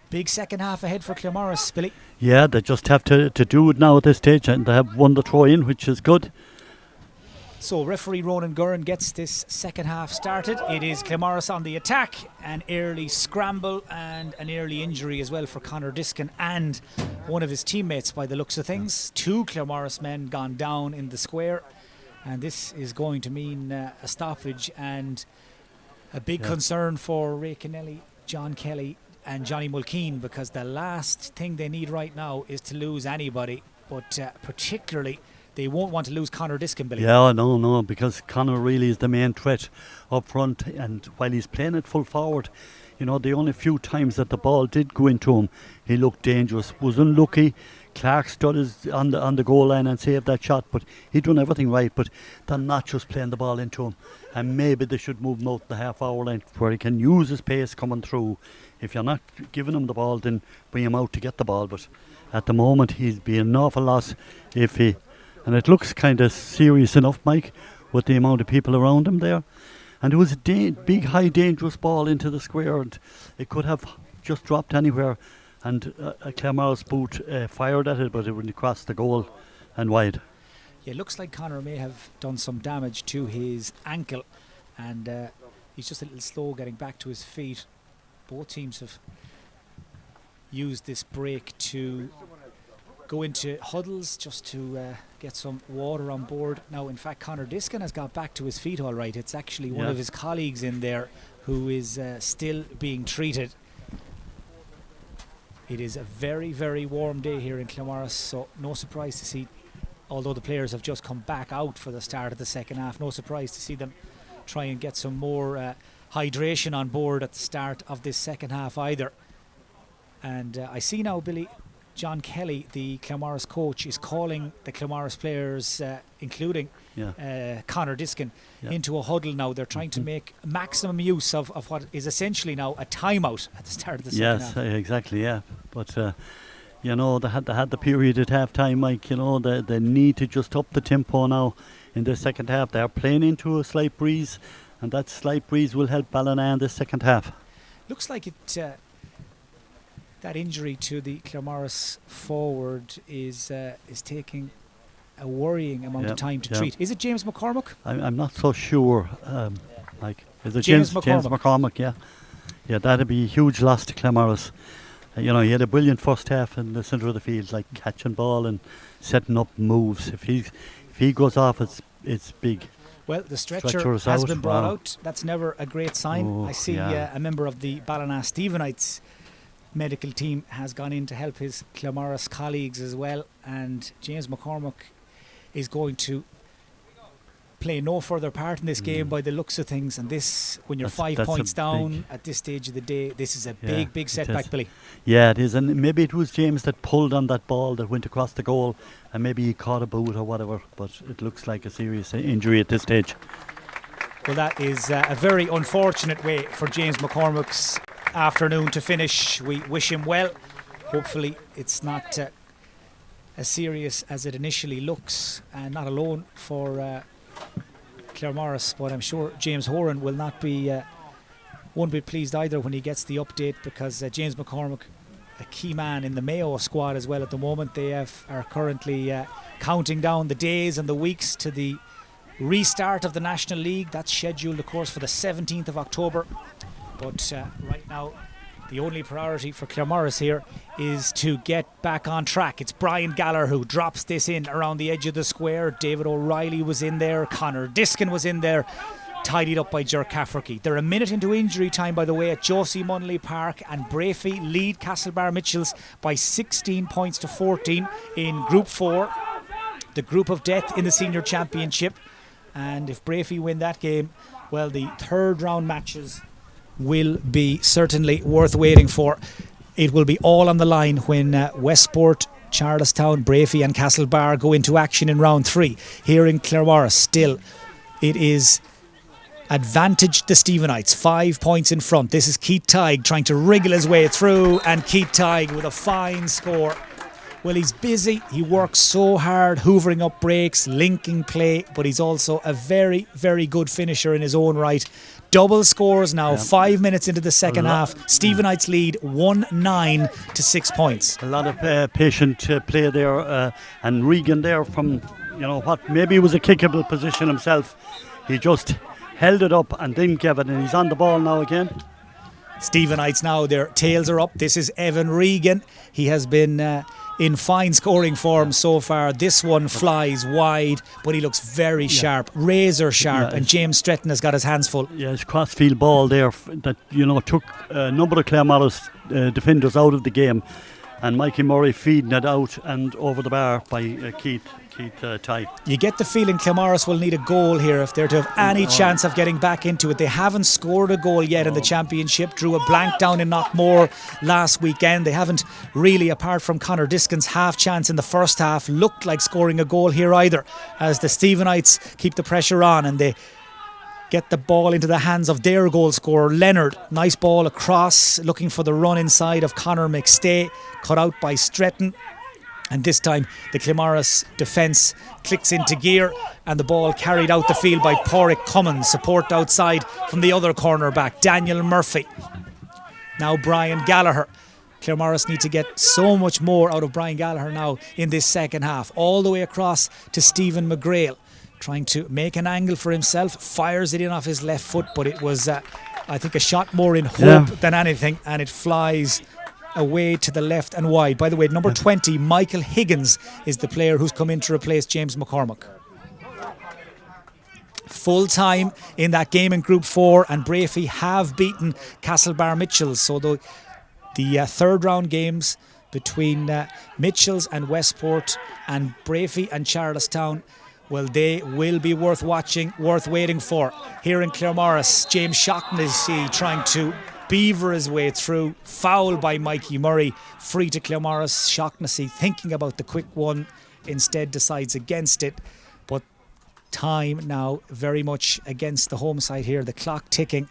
Big second half ahead for Claremorris, Billy.
Yeah, they just have to do it now at this stage, and they have won the throw-in, which is good.
So referee Ronan Gurran gets this second half started. It is Claremorris on the attack, an early scramble and an early injury as well for Conor Diskin and one of his teammates by the looks of things. 2 Claremorris men gone down in the square, and this is going to mean a stoppage and a big concern for Ray Kennelly, John Kelly and Johnny Mulkeen, because the last thing they need right now is to lose anybody, but particularly they won't want to lose Conor Diskin, Billy.
Yeah, no, because Conor really is the main threat up front, and while he's playing it full forward, you know, the only few times that the ball did go into him, he looked dangerous. Was unlucky. Clark stood on the goal line and saved that shot, but he'd done everything right, but they're not just playing the ball into him, and maybe they should move him out the half-hour line where he can use his pace coming through. If you're not giving him the ball, then bring him out to get the ball, but at the moment he's being an awful loss if he, and it looks kind of serious enough, Mike, with the amount of people around him there. And it was a big, high, dangerous ball into the square, and it could have just dropped anywhere. And a Claremorris boot fired at it, but it went across the goal and wide.
Yeah, it looks like Conor may have done some damage to his ankle, and he's just a little slow getting back to his feet. Both teams have used this break to go into huddles just to get some water on board. Now, in fact, Conor Diskin has got back to his feet all right. It's actually one of his colleagues in there who is still being treated. It is a very, very warm day here in Claremorris, so no surprise to see, although the players have just come back out for the start of the second half, no surprise to see them try and get some more hydration on board at the start of this second half either. And I see now, Billy, John Kelly, the Claremorris coach, is calling the Claremorris players, including Conor Diskin, into a huddle now. They're trying to make maximum use of what is essentially now a timeout at the start of the second half.
Yes, exactly, yeah. But, you know, they had the period at half-time, Mike. You know, they need to just up the tempo now in the second half. They're playing into a slight breeze, and that slight breeze will help Ballina in the second half.
Looks like it... that injury to the Claremorris forward is taking a worrying amount of time to treat. Is it James McCormack?
I'm not so sure. Like, is it
James
James McCormack? Yeah, that'd be a huge loss to Claremorris. You know, he had a brilliant first half in the centre of the field, like catching ball and setting up moves. If he goes off, it's big.
Well, the stretcher has been brought out. That's never a great sign. I see a member of the Ballina Stephenites medical team has gone in to help his Claremorris colleagues as well, and James McCormack is going to play no further part in this game by the looks of things. And this, when you're 5 points down at this stage of the day, this is a big setback, Billy.
Yeah, it is, and maybe it was James that pulled on that ball that went across the goal, and maybe he caught a boot or whatever, but it looks like a serious injury at this stage.
Well, that is a very unfortunate way for James McCormack's afternoon to finish. We wish him well. Hopefully it's not as serious as it initially looks, and not alone for Claremorris, but I'm sure James Horan will not be won't be pleased either when he gets the update, because James McCormack, a key man in the Mayo squad as well at the moment, they are currently counting down the days and the weeks to the restart of the National League. That's scheduled, of course, for the 17th of October. But right now, the only priority for Claremorris here is to get back on track. It's Brian Galler who drops this in around the edge of the square. David O'Reilly was in there. Conor Diskin was in there. Tidied up by Ger Cafferty. They're a minute into injury time, by the way, at Josie Munley Park, and Brafey lead Castlebar Mitchells by 16 points to 14 in Group 4, the group of death in the Senior Championship. And if Brafey win that game, well, the third round matches will be certainly worth waiting for. It will be all on the line when Westport Charlestown, Brafey and Castlebar go into action in round 3. Here in Claremorris, still, it is advantage the Stephenites, 5 points in front. This is Keith Tighe trying to wriggle his way through, and Keith Tighe with a fine score. Well, he's busy. He works so hard, hoovering up breaks, linking play, but he's also a very, very good finisher in his own right. Double scores now, 5 minutes into the second half. Stephenites lead 1-9 to 6 points.
A lot of patient play there, and Regan there from, what maybe was a kickable position himself. He just held it up and didn't give it, and he's on the ball now again.
Stephenites now, their tails are up. This is Evan Regan. He has been in fine scoring form so far. This one flies wide, but he looks very sharp, razor sharp, and James Stretton has got his hands full. Yeah,
his crossfield ball there that took a number of Claremorris defenders out of the game, and Mikey Murray feeding it out and over the bar by Keith Tighe.
You get the feeling Claremorris will need a goal here if they're to have any chance of getting back into it. They haven't scored a goal yet in the championship. Drew a blank down in Knockmore last weekend. They haven't really, apart from Conor Diskin's half chance in the first half, looked like scoring a goal here either, as the Stephenites keep the pressure on and they get the ball into the hands of their goal scorer, Leonard. Nice ball across, looking for the run inside of Conor McStay, cut out by Stretton. And this time the Claremorris defence clicks into gear and the ball carried out the field by Pádraig Cummins. Support outside from the other cornerback, Daniel Murphy. Now Brian Gallagher. Claremorris need to get so much more out of Brian Gallagher now in this second half. All the way across to Stephen McGrail, trying to make an angle for himself. Fires it in off his left foot, but it was, I think, a shot more in hope than anything, and it flies away to the left and wide. By the way, number 20, Michael Higgins, is the player who's come in to replace James McCormack. Full time in that game in Group 4, and Brafey have beaten Castlebar Mitchells. So the third round games between Mitchells and Westport and Brafey and Charlestown, well, they will be worth watching, worth waiting for. Here in Claremorris, James Shaughnessy trying to beaver his way through, foul by Mikey Murray, free to Claremorris. Shaughnessy thinking about the quick one, instead decides against it, but time now very much against the home side here. The clock ticking,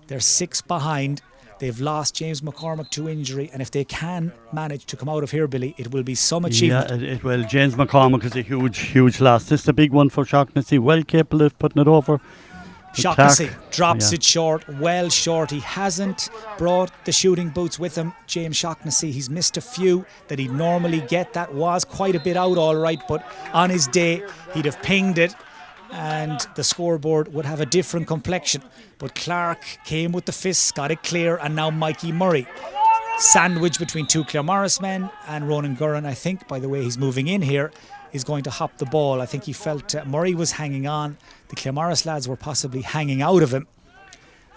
they're 6 behind. They've lost James McCormack to injury, and if they can manage to come out of here, Billy, it will be some achievement.
Yeah, it will. James McCormack is a huge loss. This is a big one for Shaughnessy, well capable of putting it over.
Shaughnessy drops it short, well short. He hasn't brought the shooting boots with him, James Shaughnessy. He's missed a few that he'd normally get. That was quite a bit out, all right, but on his day, he'd have pinged it and the scoreboard would have a different complexion. But Clark came with the fists, got it clear, and now Mikey Murray. Sandwich between two Claremorris men, and Ronan Gurran, I think, by the way he's moving in here, is going to hop the ball. I think he felt Murray was hanging on. The Claremorris lads were possibly hanging out of him.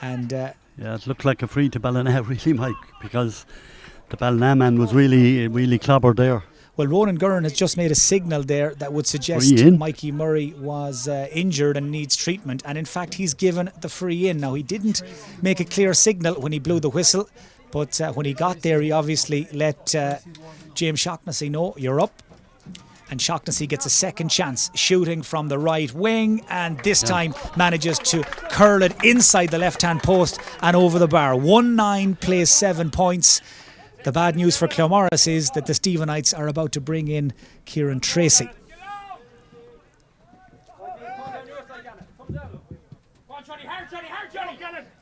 And
it looked like a free to Ballina, really, Mike, because the Ballina man was really clobbered there.
Well, Ronan Gurran has just made a signal there that would suggest Mikey Murray was injured and needs treatment. And in fact, he's given the free in. Now, he didn't make a clear signal when he blew the whistle, but when he got there, he obviously let James Shaughnessy know, you're up. And Shaughnessy gets a second chance, shooting from the right wing, and this time manages to curl it inside the left-hand post and over the bar. 1-9 plays 7 points. The bad news for Claremorris is that the Stephenites are about to bring in Kieran Tracy.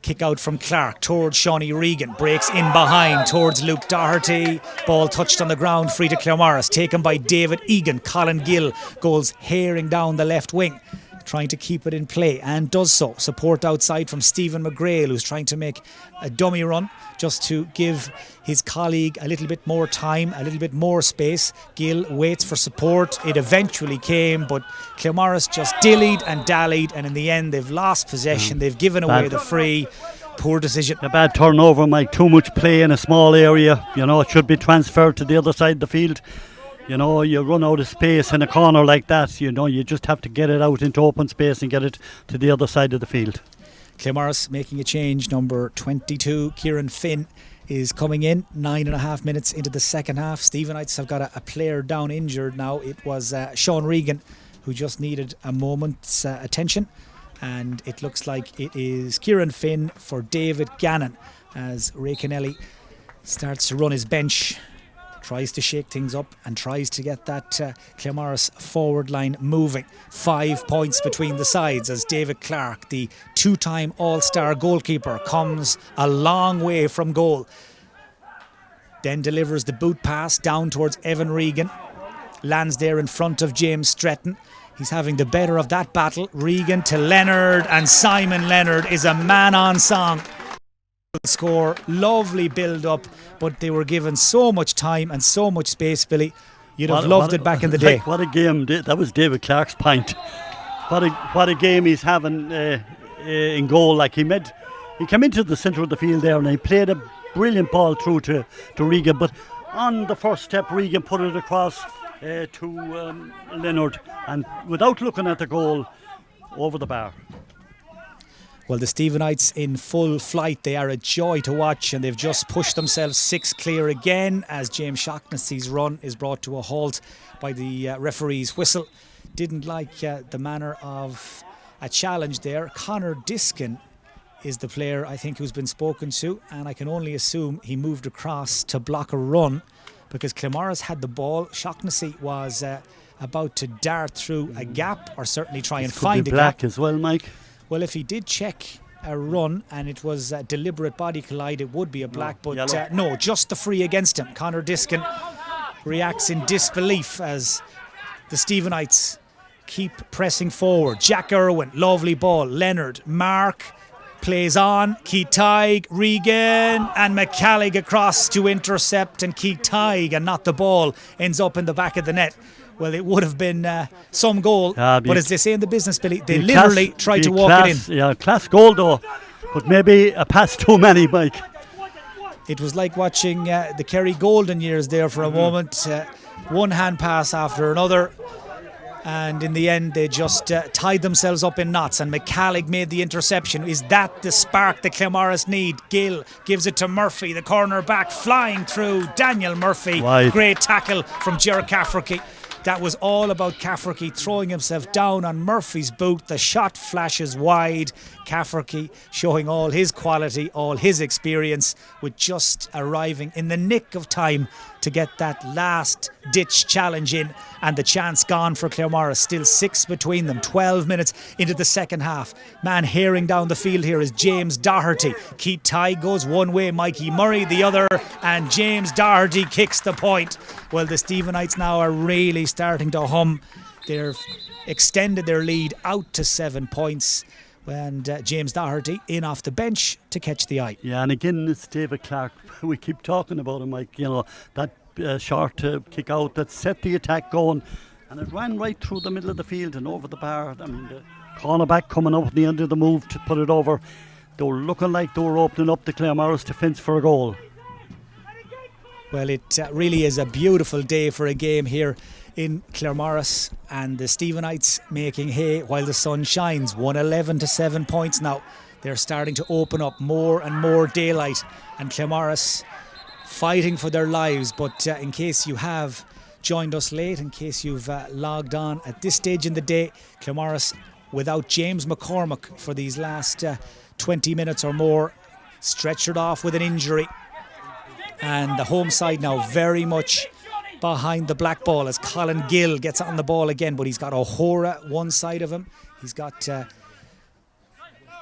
Kick out from Clark towards Shawnee Regan, breaks in behind towards Luke Doherty. Ball touched on the ground, free to Claremorris, taken by David Egan. Colin Gill goes herring down the left wing, trying to keep it in play, and does so. Support outside from Stephen McGrail, who's trying to make a dummy run just to give his colleague a little bit more time, a little bit more space. Gill waits for support. It eventually came, but Claremorris just dillied and dallied, and in the end they've lost possession. They've given away the free. Poor decision.
A bad turnover, Mike. Too much play in a small area. You know, it should be transferred to the other side of the field. You know, you run out of space in a corner like that, you know, you just have to get it out into open space and get it to the other side of the field.
Claremorris making a change. Number 22, Kieran Finn, is coming in 9.5 minutes into the second half. Stephenites have got a player down injured now. It was Sean Regan who just needed a moment's attention, and it looks like it is Kieran Finn for David Gannon as Ray Kennelly starts to run his bench, tries to shake things up and tries to get that Claremorris forward line moving. 5 points between the sides as David Clark, the two-time All-Star goalkeeper, comes a long way from goal. Then delivers the boot pass down towards Evan Regan. Lands there in front of James Stretton. He's having the better of that battle. Regan to Leonard, and Simon Leonard is a man on song. Score, lovely build up, but they were given so much time and so much space, Billy. You'd have loved it back in the day.
What a game. That was David Clark's pint. What a game he's having in goal. Like he came into the centre of the field there and he played a brilliant ball through to Regan, but on the first step Regan put it across to Leonard, and without looking at the goal, over the bar.
Well, the Stephenites in full flight. They are a joy to watch, and they've just pushed themselves 6 clear again as James Shaughnessy's run is brought to a halt by the referee's whistle. Didn't like the manner of a challenge there. Conor Diskin is the player, I think, who's been spoken to, and I can only assume he moved across to block a run because Claremorris had the ball. Shaughnessy was about to dart through a gap, or certainly try and find a
black
gap
as well, Mike.
Well, if he did check a run and it was a deliberate body collide, it would be a black, but no, just the free against him. Conor Diskin reacts in disbelief as the Stephenites keep pressing forward. Jack Irwin, lovely ball. Leonard, Mark plays on. Keith Tighe, Regan and McCallig across to intercept, and Keith Tighe, and not the ball, ends up in the back of the net. Well, it would have been some goal, but as they say in the business, Billy, they literally tried to walk it in.
Yeah, class goal though, but maybe a pass too many, Mike.
It was like watching the Kerry Golden years there for a moment. One hand pass after another, and in the end they just tied themselves up in knots, and McCallig made the interception. Is that the spark that Claremorris need? Gill gives it to Murphy, the corner back, flying through. Daniel Murphy,
wide.
Great tackle from Ger Cafferty. That was all about Cafferty throwing himself down on Murphy's boot. The shot flashes wide. Cafferty showing all his quality, all his experience, with just arriving in the nick of time to get that last ditch challenge in, and the chance gone for Claremorris. Still 6 between them, 12 minutes into the second half. Man herring down the field here is James Doherty. Keith Tighe goes one way, Mikey Murray the other, and James Doherty kicks the point. Well, the Stephenites now are really starting to hum. They've extended their lead out to 7 points, and James Doherty in off the bench to catch the eye.
Yeah, and again, it's David Clark. We keep talking about him, Mike. You know, that short kick out that set the attack going, and it ran right through the middle of the field and over the bar. I mean, the cornerback coming up at the end of the move to put it over. They were looking like they were opening up the Claremorris defence for a goal.
Well, it really is a beautiful day for a game here in Claremorris, and the Stephenites making hay while the sun shines. 111 to 7 points now. They're starting to open up more and more daylight, and Claremorris fighting for their lives. But in case you have joined us late, in case you've logged on at this stage in the day, Claremorris without James McCormack for these last 20 minutes or more, stretchered off with an injury. And the home side now very much behind the black ball as Colin Gill gets on the ball again, but he's got O'Hora one side of him. He's got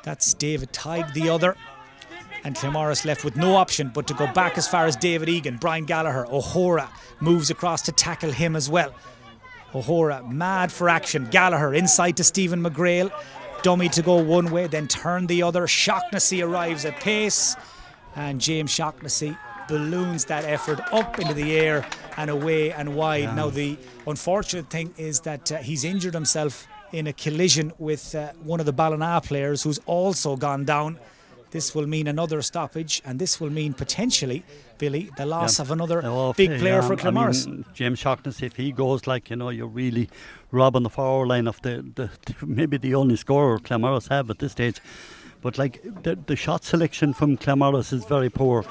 that's David Tighe the other, and Claremorris left with no option but to go back as far as David Egan. Brian Gallagher, O'Hora moves across to tackle him as well. O'Hora mad for action. Gallagher inside to Stephen McGrail, dummy to go one way, then turn the other. Shaughnessy arrives at pace, and James Shaughnessy balloons that effort up into the air and away and wide. Yeah. Now the unfortunate thing is that he's injured himself in a collision with one of the Ballina players who's also gone down. This will mean another stoppage, and this will mean potentially, Billy, the loss of another big player for Claremorris.
I mean, James Shaughnessy, if he goes, like, you know, you're really robbing the forward line of the maybe the only scorer Claremorris have at this stage. But like the shot selection from Claremorris is very poor.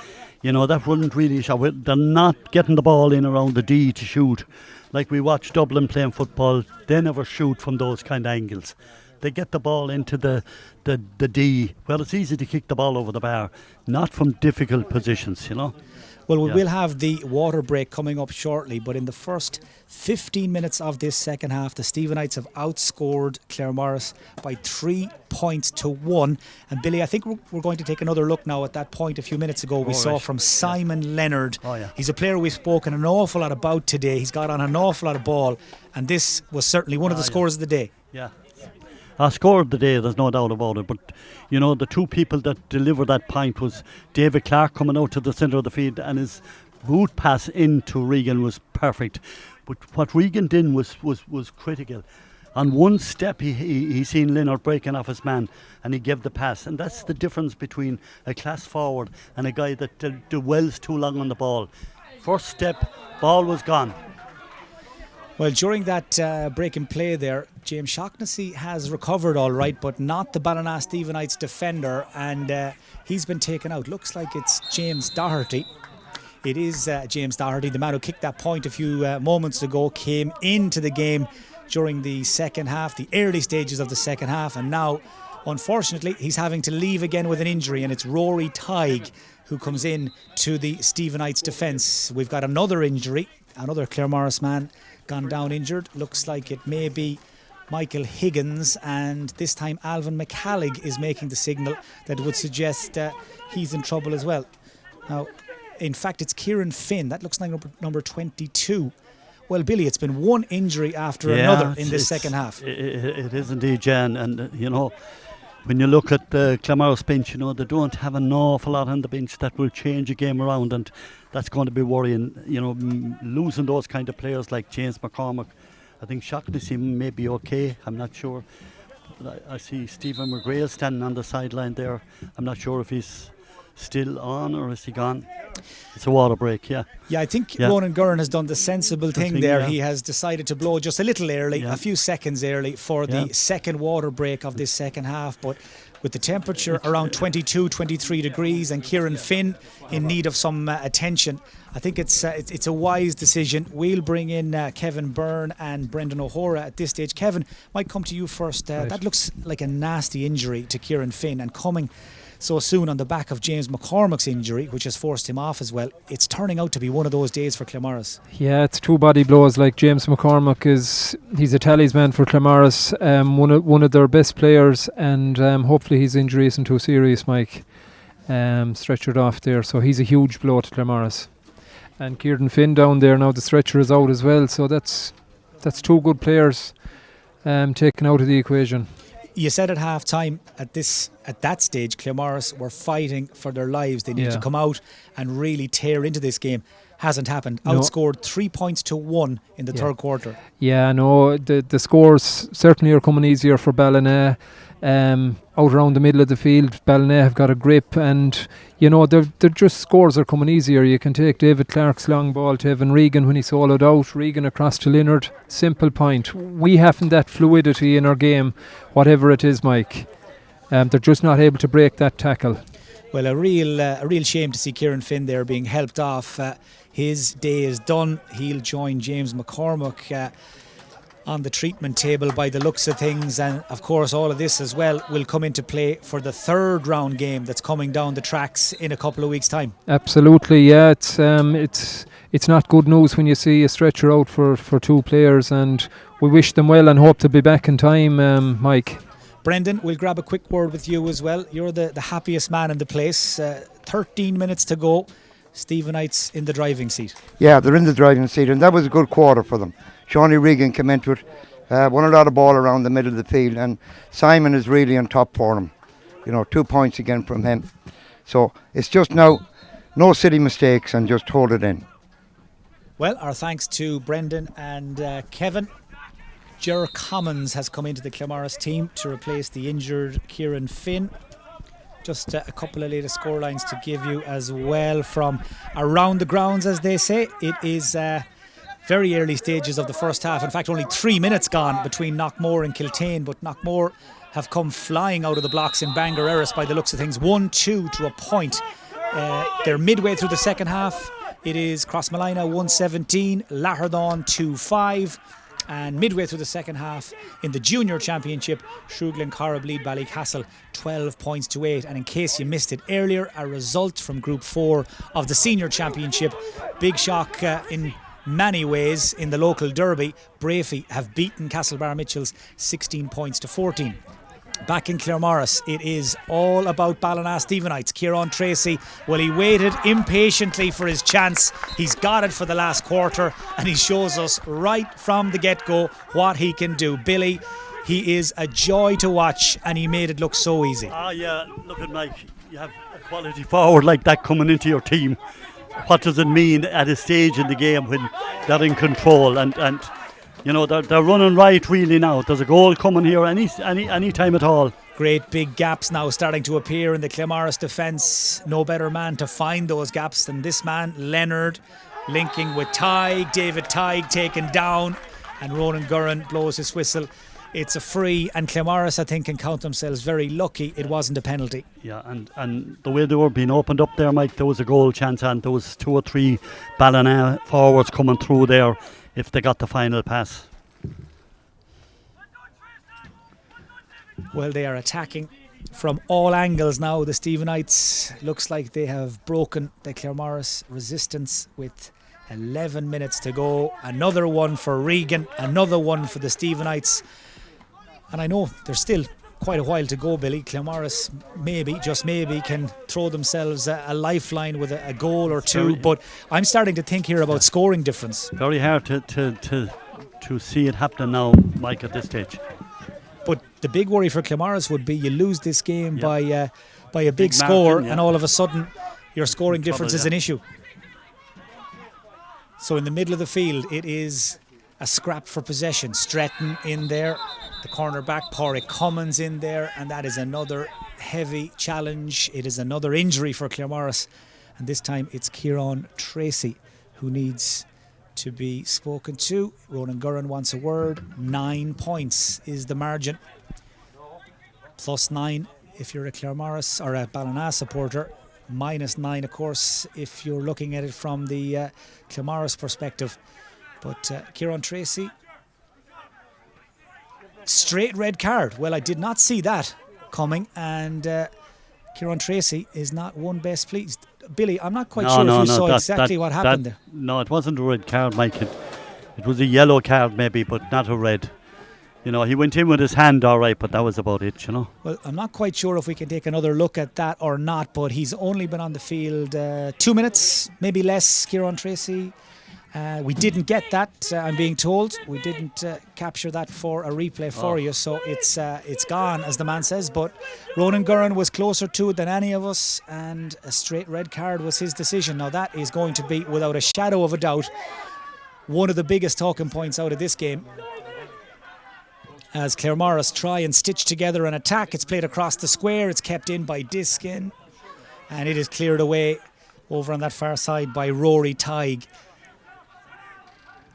that wouldn't really show. They're not getting the ball in around the D to shoot. Like we watch Dublin playing football, they never shoot from those kind of angles. They get the ball into the D. Well, it's easy to kick the ball over the bar, not from difficult positions,
Well, we will have the water break coming up shortly, but in the first 15 minutes of this second half, the Stephenites have outscored Claremorris by 3 points to 1. And Billy, I think we're going to take another look now at that point a few minutes ago we saw from Simon Leonard.
Oh, yeah.
He's a player we've spoken an awful lot about today. He's got on an awful lot of ball, and this was certainly one of the scores of the day.
Yeah. I scored the day, there's no doubt about it, but the two people that delivered that point was David Clark coming out to the centre of the field, and his boot pass into Regan was perfect. But what Regan did was critical. On one step he seen Leonard breaking off his man, and he gave the pass, and that's the difference between a class forward and a guy that dwells too long on the ball. First step, ball was gone.
Well, during that break in play there, James Shaughnessy has recovered all right, but not the Ballina Stephenites defender, and he's been taken out. Looks like it's James Doherty. It is James Doherty, the man who kicked that point a few moments ago, came into the game during the second half, the early stages of the second half, and now, unfortunately, he's having to leave again with an injury, and it's Rory Tighe who comes in to the Stephenites defence. We've got another injury, another Claremorris man gone down injured. Looks like it may be Michael Higgins, and this time Alvin McCallig is making the signal that would suggest he's in trouble as well. Now, in fact, it's Kieran Finn. That looks like number 22. Well, Billy, it's been one injury after another in this second half.
It is indeed, Jan, and when you look at the Claremorris bench, they don't have an awful lot on the bench that will change a game around, and that's going to be worrying. Losing those kind of players like James McCormack. I think Shaughnessy may be okay, I'm not sure. But I see Stephen McGrail standing on the sideline there. I'm not sure if he's still on or is he gone. It's a water break, yeah.
Yeah, I think Ronan Gurran has done the sensible thing there.
Yeah.
He has decided to blow just a little early, a few seconds early for the second water break of this second half. But with the temperature around 22, 23 degrees and Kieran Finn in need of some attention, I think it's a wise decision. We'll bring in Kevin Byrne and Brendan O'Hora at this stage. Kevin, might come to you first.
Right.
That looks like a nasty injury to Kieran Finn, and coming so soon on the back of James McCormack's injury, which has forced him off as well. It's turning out to be one of those days for Claremorris.
Yeah, it's two body blows. Like James McCormack he's a talisman for Claremorris, one of their best players, and hopefully his injury isn't too serious, Mike. Stretchered off there, so he's a huge blow to Claremorris. And Kieran Finn down there now, the stretcher is out as well, so that's two good players taken out of the equation.
You said at half time at that stage Claremorris were fighting for their lives. They needed to come out and really tear into this game. Hasn't happened. Outscored 3 points to 1 in the third quarter.
Yeah, no, the scores certainly are coming easier for Ballina. Out around the middle of the field, Ballina have got a grip, and they're just scores are coming easier. You can take David Clark's long ball to Evan Regan when he soloed out, Regan across to Leonard. Simple point. We haven't that fluidity in our game, whatever it is, Mike. They're just not able to break that tackle.
Well, a real shame to see Kieran Finn there being helped off. His day is done. He'll join James McCormack on the treatment table by the looks of things, and of course all of this as well will come into play for the third round game that's coming down the tracks in a couple of weeks' time.
Absolutely, yeah. It's not good news when you see a stretcher out for two players, and we wish them well and hope to be back in time, Mike.
Brendan, we'll grab a quick word with you as well. You're the happiest man in the place. 13 minutes to go. Stephenites in the driving seat. Yeah,
they're in the driving seat, and that was a good quarter for them. Shawnee Regan came into it, won a lot of ball around the middle of the field, and Simon is really on top for him. 2 points again from him. So it's just now no silly mistakes and just hold it in.
Well, our thanks to Brendan and Kevin. Ger Commons has come into the Claremorris team to replace the injured Kieran Finn. Just a couple of latest scorelines to give you as well from around the grounds, as they say. It is very early stages of the first half. In fact, only 3 minutes gone between Knockmore and Kiltane, but Knockmore have come flying out of the blocks in Bangor Erris by the looks of things. 1-2 to a point They're midway through the second half. It is Crossmolina 117, Lahardon 2-5. And midway through the second half in the junior championship, Shrewglen Corrib lead Ballycastle 12 points to 8. And in case you missed it earlier, a result from Group 4 of the senior championship. Big shock in many ways in the local derby. Brafey have beaten Castlebar Mitchells 16 points to 14. Back in Claremorris, it is all about Ballina Stephenites. Kieran Tracy, well, he waited impatiently for his chance. He's got it for the last quarter, and he shows us right from the get-go what he can do. Billy, he is a joy to watch, and he made it look so easy.
Yeah, look at Mike. You have a quality forward like that coming into your team. What does it mean at a stage in the game when they're in control and you know, they're running right really now. There's a goal coming here any time at all.
Great big gaps now starting to appear in the Claremorris defence. No better man to find those gaps than this man, Leonard, linking with Tighe. David Tighe taken down, and Ronan Gurran blows his whistle. It's a free, and Claremorris, I think, can count themselves very lucky it wasn't a penalty.
Yeah, and the way they were being opened up there, Mike, there was a goal chance, and there was 2 or 3 Ballina forwards coming through there if they got the final pass.
Well, they are attacking from all angles now. The Stephenites looks like they have broken the Claremorris resistance with 11 minutes to go. Another one for Regan, another one for the Stephenites. And I know there's still quite a while to go, Billy. Claremorris maybe, just maybe, can throw themselves a lifeline with a goal or two. But I'm starting to think here about scoring difference.
Very hard to see it happening now, Mike, at this stage.
But the big worry for Claremorris would be you lose this game by a big score, margin, and all of a sudden your scoring difference is an issue. So in the middle of the field, it is a scrap for possession. Stretton in there, the cornerback, Pádraig Cummins in there, and that is another heavy challenge. It is another injury for Claremorris, and this time it's Kieran Tracy who needs to be spoken to. Ronan Gurran wants a word. 9 points is the margin. +9 if you're a Claremorris or a Ballina supporter. -9, of course, if you're looking at it from the Claremorris perspective. But Kieran Tracy, straight red card. Well, I did not see that coming, and Kieran Tracy is not one best pleased. Billy, I'm not quite sure if you saw exactly what happened there.
No, it wasn't a red card, Mike. It was a yellow card maybe, but not a red. You know, he went in with his hand all right, but that was about it, you know.
Well, I'm not quite sure if we can take another look at that or not, but he's only been on the field 2 minutes, maybe less, Kieran Tracy. We didn't get that, I'm being told. We didn't capture that for a replay for you, so it's gone, as the man says. But Ronan Gurran was closer to it than any of us, and a straight red card was his decision. Now that is going to be, without a shadow of a doubt, one of the biggest talking points out of this game. As Claremorris try and stitch together an attack, it's played across the square, it's kept in by Diskin, and it is cleared away over on that far side by Rory Tighe.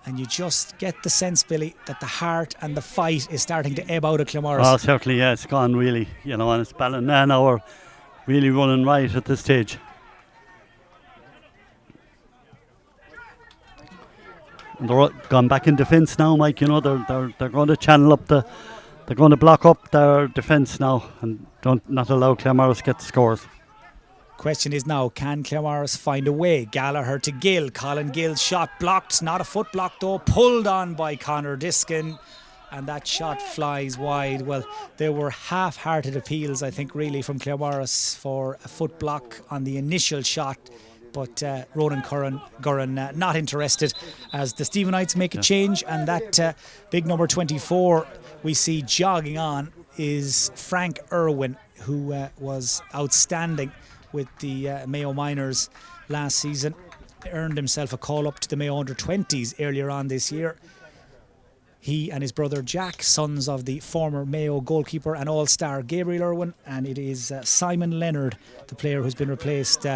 And you just get the sense, Billy, that the heart and the fight is starting to ebb out of Claremorris.
Oh, certainly, yeah, it's gone really, you know, and it's Ballina now are really running right at this stage. And they're gone back in defence now, Mike. You know, they're going to channel up they're going to block up their defence now and not allow Claremorris to get the scores.
Question is now, can Claremorris find a way? Gallagher to Gill. Colin Gill's shot blocked. Not a foot block though. Pulled on by Conor Diskin. And that shot flies wide. Well, there were half-hearted appeals, I think, really, from Claremorris for a foot block on the initial shot. But Ronan Gurran not interested, as the Stephenites make a change. And that big number 24 we see jogging on is Frank Irwin, who was outstanding with the Mayo Minors last season. Earned himself a call up to the Mayo under-20s earlier on this year. He and his brother Jack, sons of the former Mayo goalkeeper and all-star Gabriel Irwin, and it is Simon Leonard, the player who's been replaced.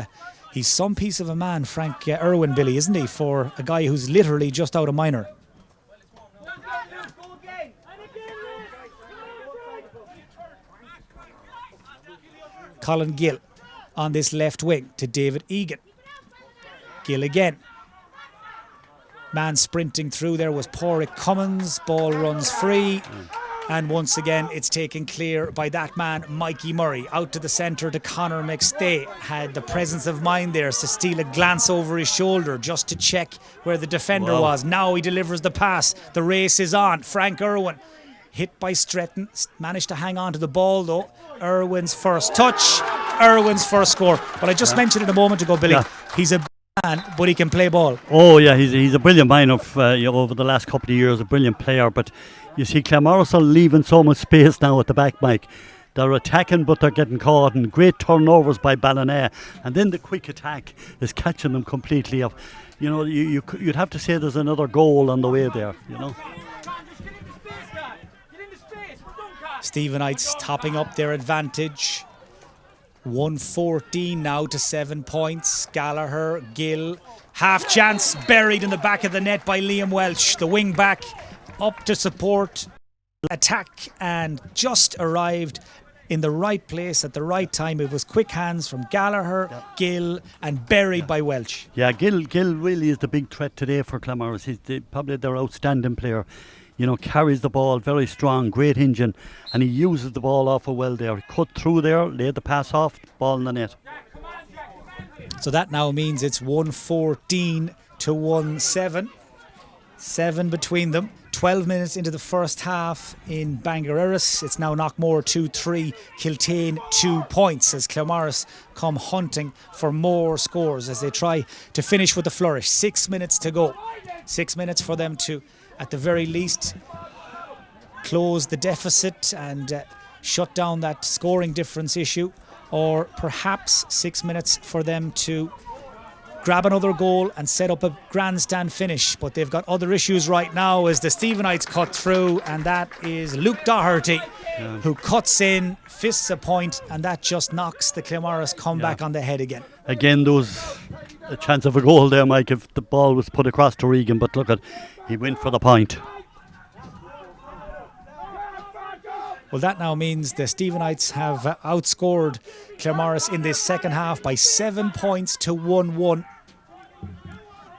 He's some piece of a man, Frank Irwin, Billy, isn't he, for a guy who's literally just out of minor. Colin Gill on this left wing to David Egan. Gill again. Man sprinting through there was Porrick Cummins. Ball runs free. And once again, it's taken clear by that man, Mikey Murray. Out to the centre to Conor McStay. Had the presence of mind there to steal a glance over his shoulder just to check where the defender was. Now he delivers the pass. The race is on. Frank Irwin, hit by Stretton. Managed to hang on to the ball though. Irwin's first touch. Irwin's first score. But I just mentioned it a moment ago, Billy. He's a man, but he can play ball.
Oh yeah, he's a brilliant man over the last couple of years, a brilliant player. But you see, Claremorris are leaving so much space now at the back, Mike. They're attacking, but they're getting caught, and great turnovers by Ballina, and then the quick attack is catching them completely up. You know, you'd have to say there's another goal on the way there. You know.
Stephenites topping up their advantage. 114 now to 7 points. Gallagher, Gill, half chance, buried in the back of the net by Liam Welch. The wing back up to support attack and just arrived in the right place at the right time. It was quick hands from Gallagher, Gill, and buried by Welch.
Yeah, Gill really is the big threat today for Claremorris. He's probably their outstanding player. You know, carries the ball very strong, great engine, and he uses the ball awful well there. Cut through there, laid the pass off, ball in the net.
So that now means it's 114 to 1-7. 7 between them. 12 minutes into the first half in Bangor Erris. It's now Knockmore 2-3, Kiltane 2 points as Claremorris come hunting for more scores as they try to finish with a flourish. 6 minutes to go. 6 minutes for them to, at the very least, close the deficit and shut down that scoring difference issue, or perhaps 6 minutes for them to grab another goal and set up a grandstand finish. But they've got other issues right now as the Stephenites cut through, and that is Luke Doherty who cuts in, fists a point, and that just knocks the Claremorris comeback on the head again.
Again, there was a chance of a goal there, Mike, if the ball was put across to Regan, but look at, he went for the point.
Well, that now means the Stephenites have outscored Claremorris in this second half by 7 points to 1-1.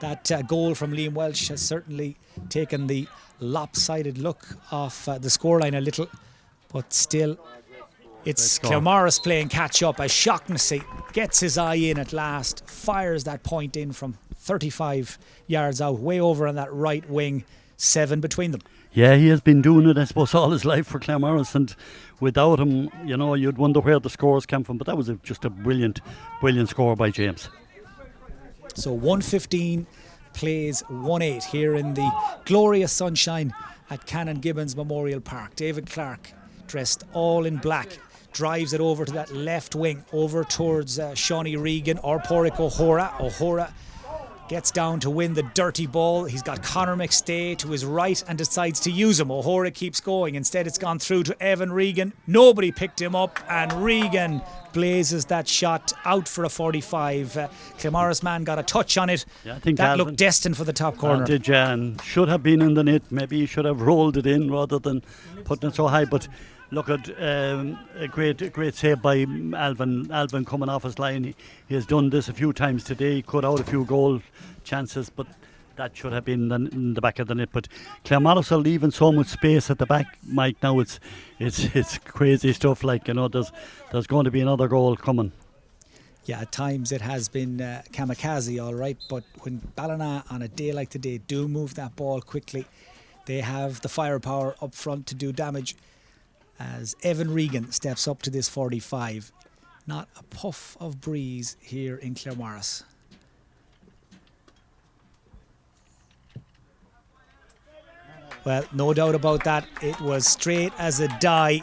That goal from Liam Welch has certainly taken the lopsided look off the scoreline a little, but still it's Claremorris playing catch up as Shaughnessy gets his eye in at last, fires that point in from 35 yards out, way over on that right wing. 7 between them.
Yeah, he has been doing it, I suppose, all his life for Claremorris, and without him, you know, you'd wonder where the scores came from, but that was just a brilliant score by James.
So 1:15 plays 1-8 here in the glorious sunshine at Gannon Gibbons Memorial Park. David Clark, dressed all in black, drives it over to that left wing, over towards Shawnee Regan or Porrick O'Hora. O'Hora gets down to win the dirty ball. He's got Conor McStay to his right and decides to use him. O'Hora keeps going. Instead, it's gone through to Evan Regan. Nobody picked him up, and Regan blazes that shot out for a 45. Claremorris man got a touch on it. Yeah, I think that looked destined for the top corner.
Did, and should have been in the net. Maybe he should have rolled it in rather than putting it so high. But look at a great save by Alvin coming off his line. He has done this a few times today. He cut out a few goal chances, but that should have been in the back of the net. But Claremorris are leaving so much space at the back, Mike. Now it's crazy stuff. Like, you know, there's going to be another goal coming.
Yeah, at times it has been kamikaze, all right. But when Ballina on a day like today do move that ball quickly, they have the firepower up front to do damage. As Evan Regan steps up to this 45. Not a puff of breeze here in Claremorris. Well, no doubt about that. It was straight as a die.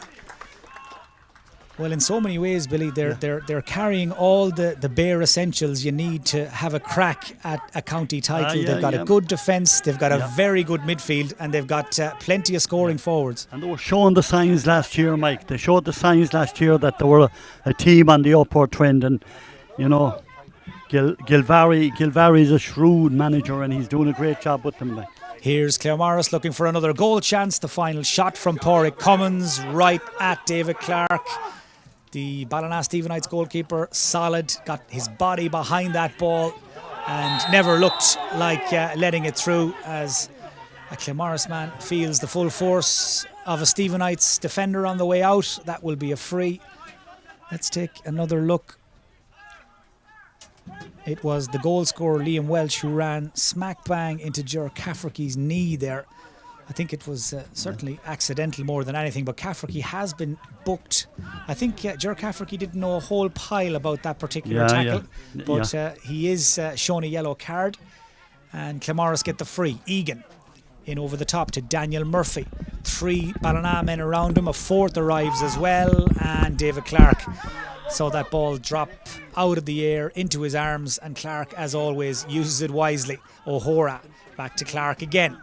Well, in so many ways, Billy, they're carrying all the bare essentials you need to have a crack at a county title. They've got a good defence, they've got a very good midfield, and they've got plenty of scoring forwards.
And they were showing the signs last year, Mike. They showed the signs last year that they were a team on the upward trend, and you know, Gilvary is a shrewd manager, and he's doing a great job with them, Mike.
Here's Claremorris looking for another goal chance. The final shot from Porrick Cummins right at David Clark. The Ballina Stephenites goalkeeper, solid, got his body behind that ball and never looked like letting it through, as a Claremorris man feels the full force of a Stephenites defender on the way out. That will be a free. Let's take another look. It was the goal scorer Liam Welch who ran smack bang into Ger Cafferty's knee there. I think it was certainly accidental more than anything, but Cafferty has been booked. I think Ger Cafferty didn't know a whole pile about that particular tackle, but he is shown a yellow card, and Claremorris get the free. Egan in over the top to Daniel Murphy. 3 Ballina men around him, a 4th arrives as well, and David Clark saw that ball drop out of the air into his arms, and Clark, as always, uses it wisely. O'Hora back to Clark again.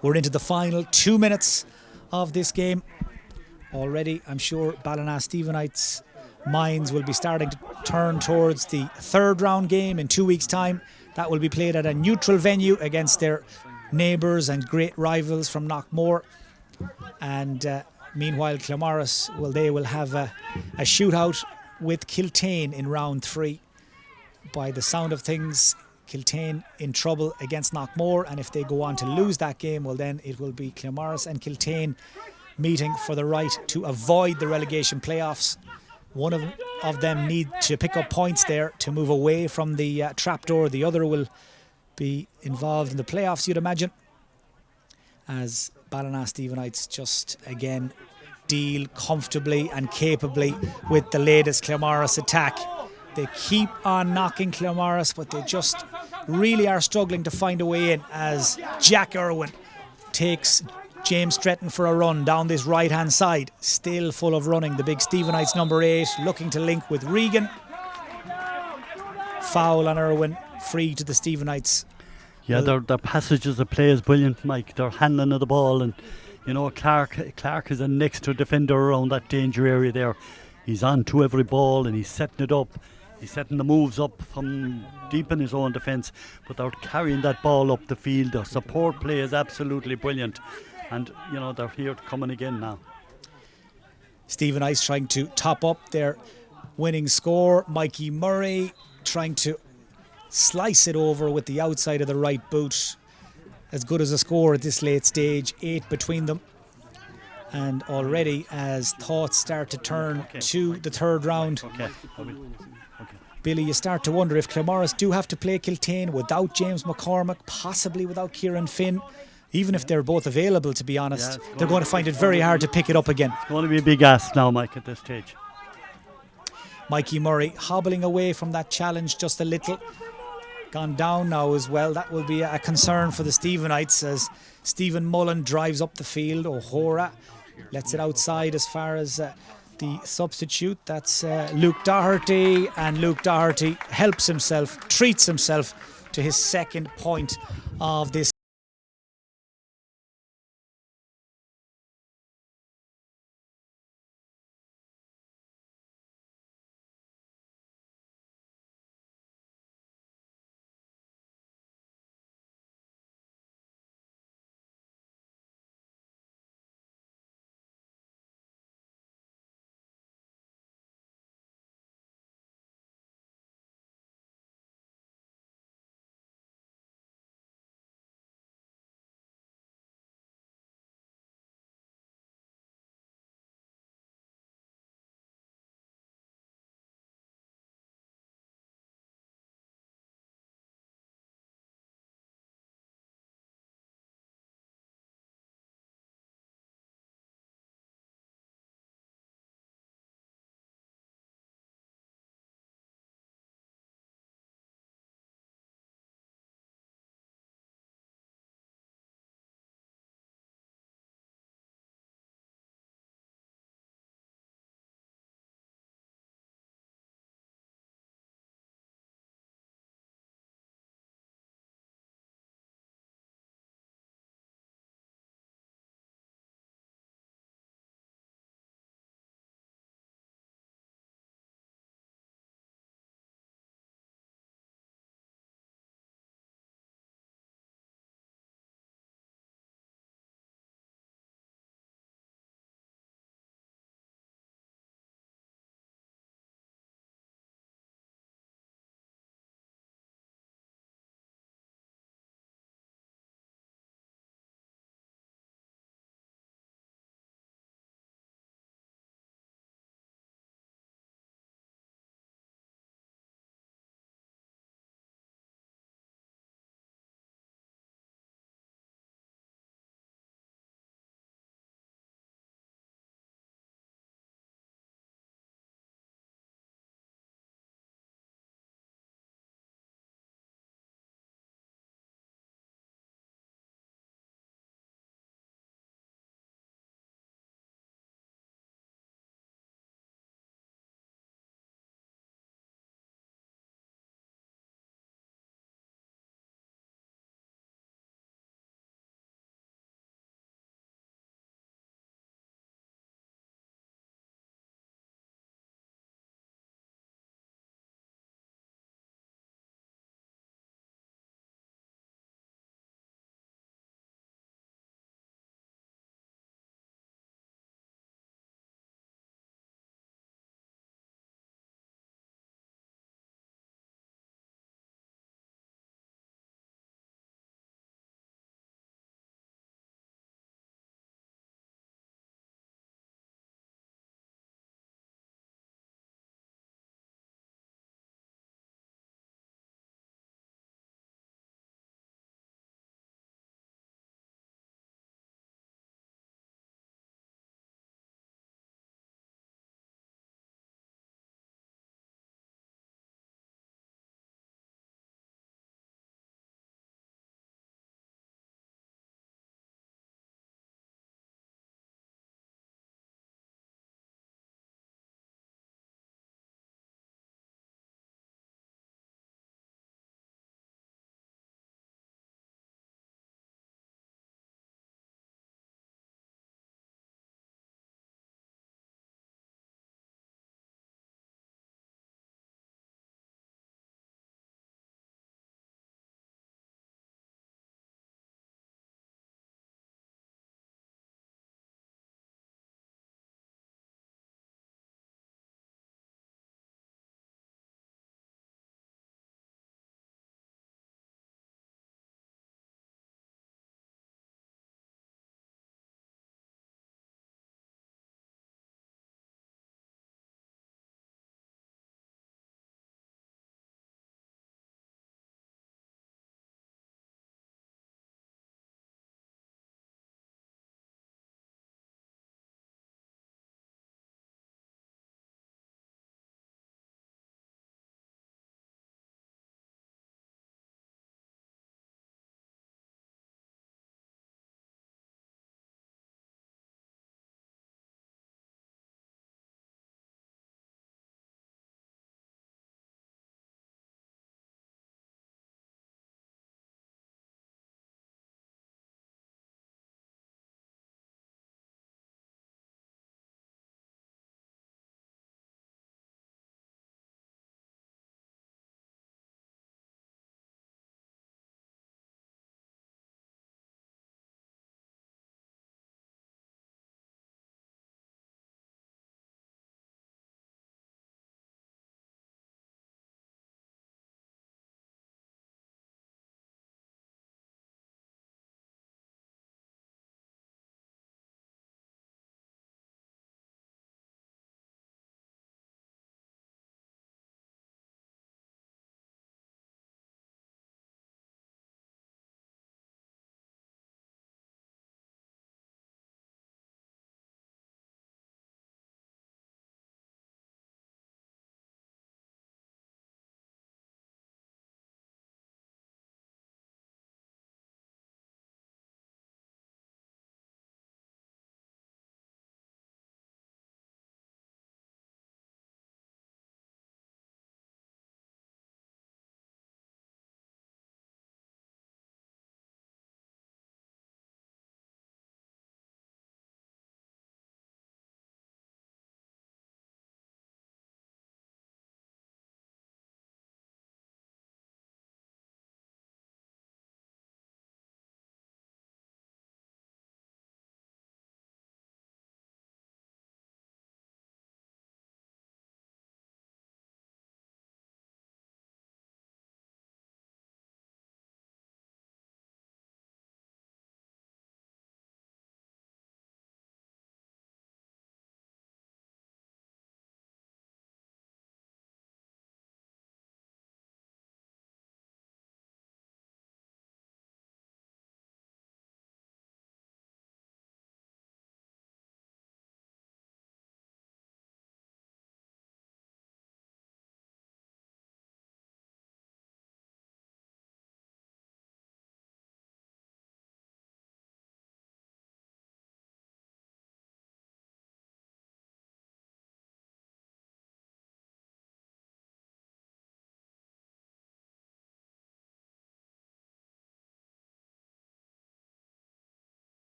We're into the final 2 minutes of this game. Already, I'm sure Ballina Stephenites' minds will be starting to turn towards the 3rd round game in 2 weeks' time. That will be played at a neutral venue against their neighbours and great rivals from Knockmore. And meanwhile, Claremorris, well, they will have a shootout with Kiltane in round 3. By the sound of things, Kiltane in trouble against Knockmore, and if they go on to lose that game, well, then it will be Claremorris and Kiltane meeting for the right to avoid the relegation playoffs. One of them need to pick up points there to move away from the trapdoor. The other will be involved in the playoffs, you'd imagine, as Ballina Stephenites just again deal comfortably and capably with the latest Claremorris attack. They keep on knocking Claremorris, but they just really are struggling to find a way in, as Jack Irwin takes James Stretton for a run down this right hand side, still full of running. The big Stephenites number 8 looking to link with Regan. Foul on Irwin, free to the Stephenites.
Yeah, their passages of play is brilliant, Mike. Their handling of the ball, and you know, Clark is a next to defender around that danger area there. He's on to every ball and he's setting it up. He's setting the moves up from deep in his own defence, but they're carrying that ball up the field. Their support play is absolutely brilliant, and you know, they're here coming again now.
Stephenites trying to top up their winning score. Mikey Murray trying to slice it over with the outside of the right boot. As good as a score at this late stage, 8 between them. And already, as thoughts start to turn to the 3rd round, Billy, you start to wonder if Claremorris do have to play Kiltane without James McCormack, possibly without Kieran Finn. Even if they're both available, to be honest, they're going to find it very hard to pick it up again.
It's going to be a big ask now, Mike, at this stage.
Mikey Murray hobbling away from that challenge just a little. Gone down now as well. That will be a concern for the Stephenites, as Stephen Mullen drives up the field. O'Hora lets it outside as far as the substitute. That's Luke Doherty, and Luke Doherty helps himself, treats himself to his 2nd point of this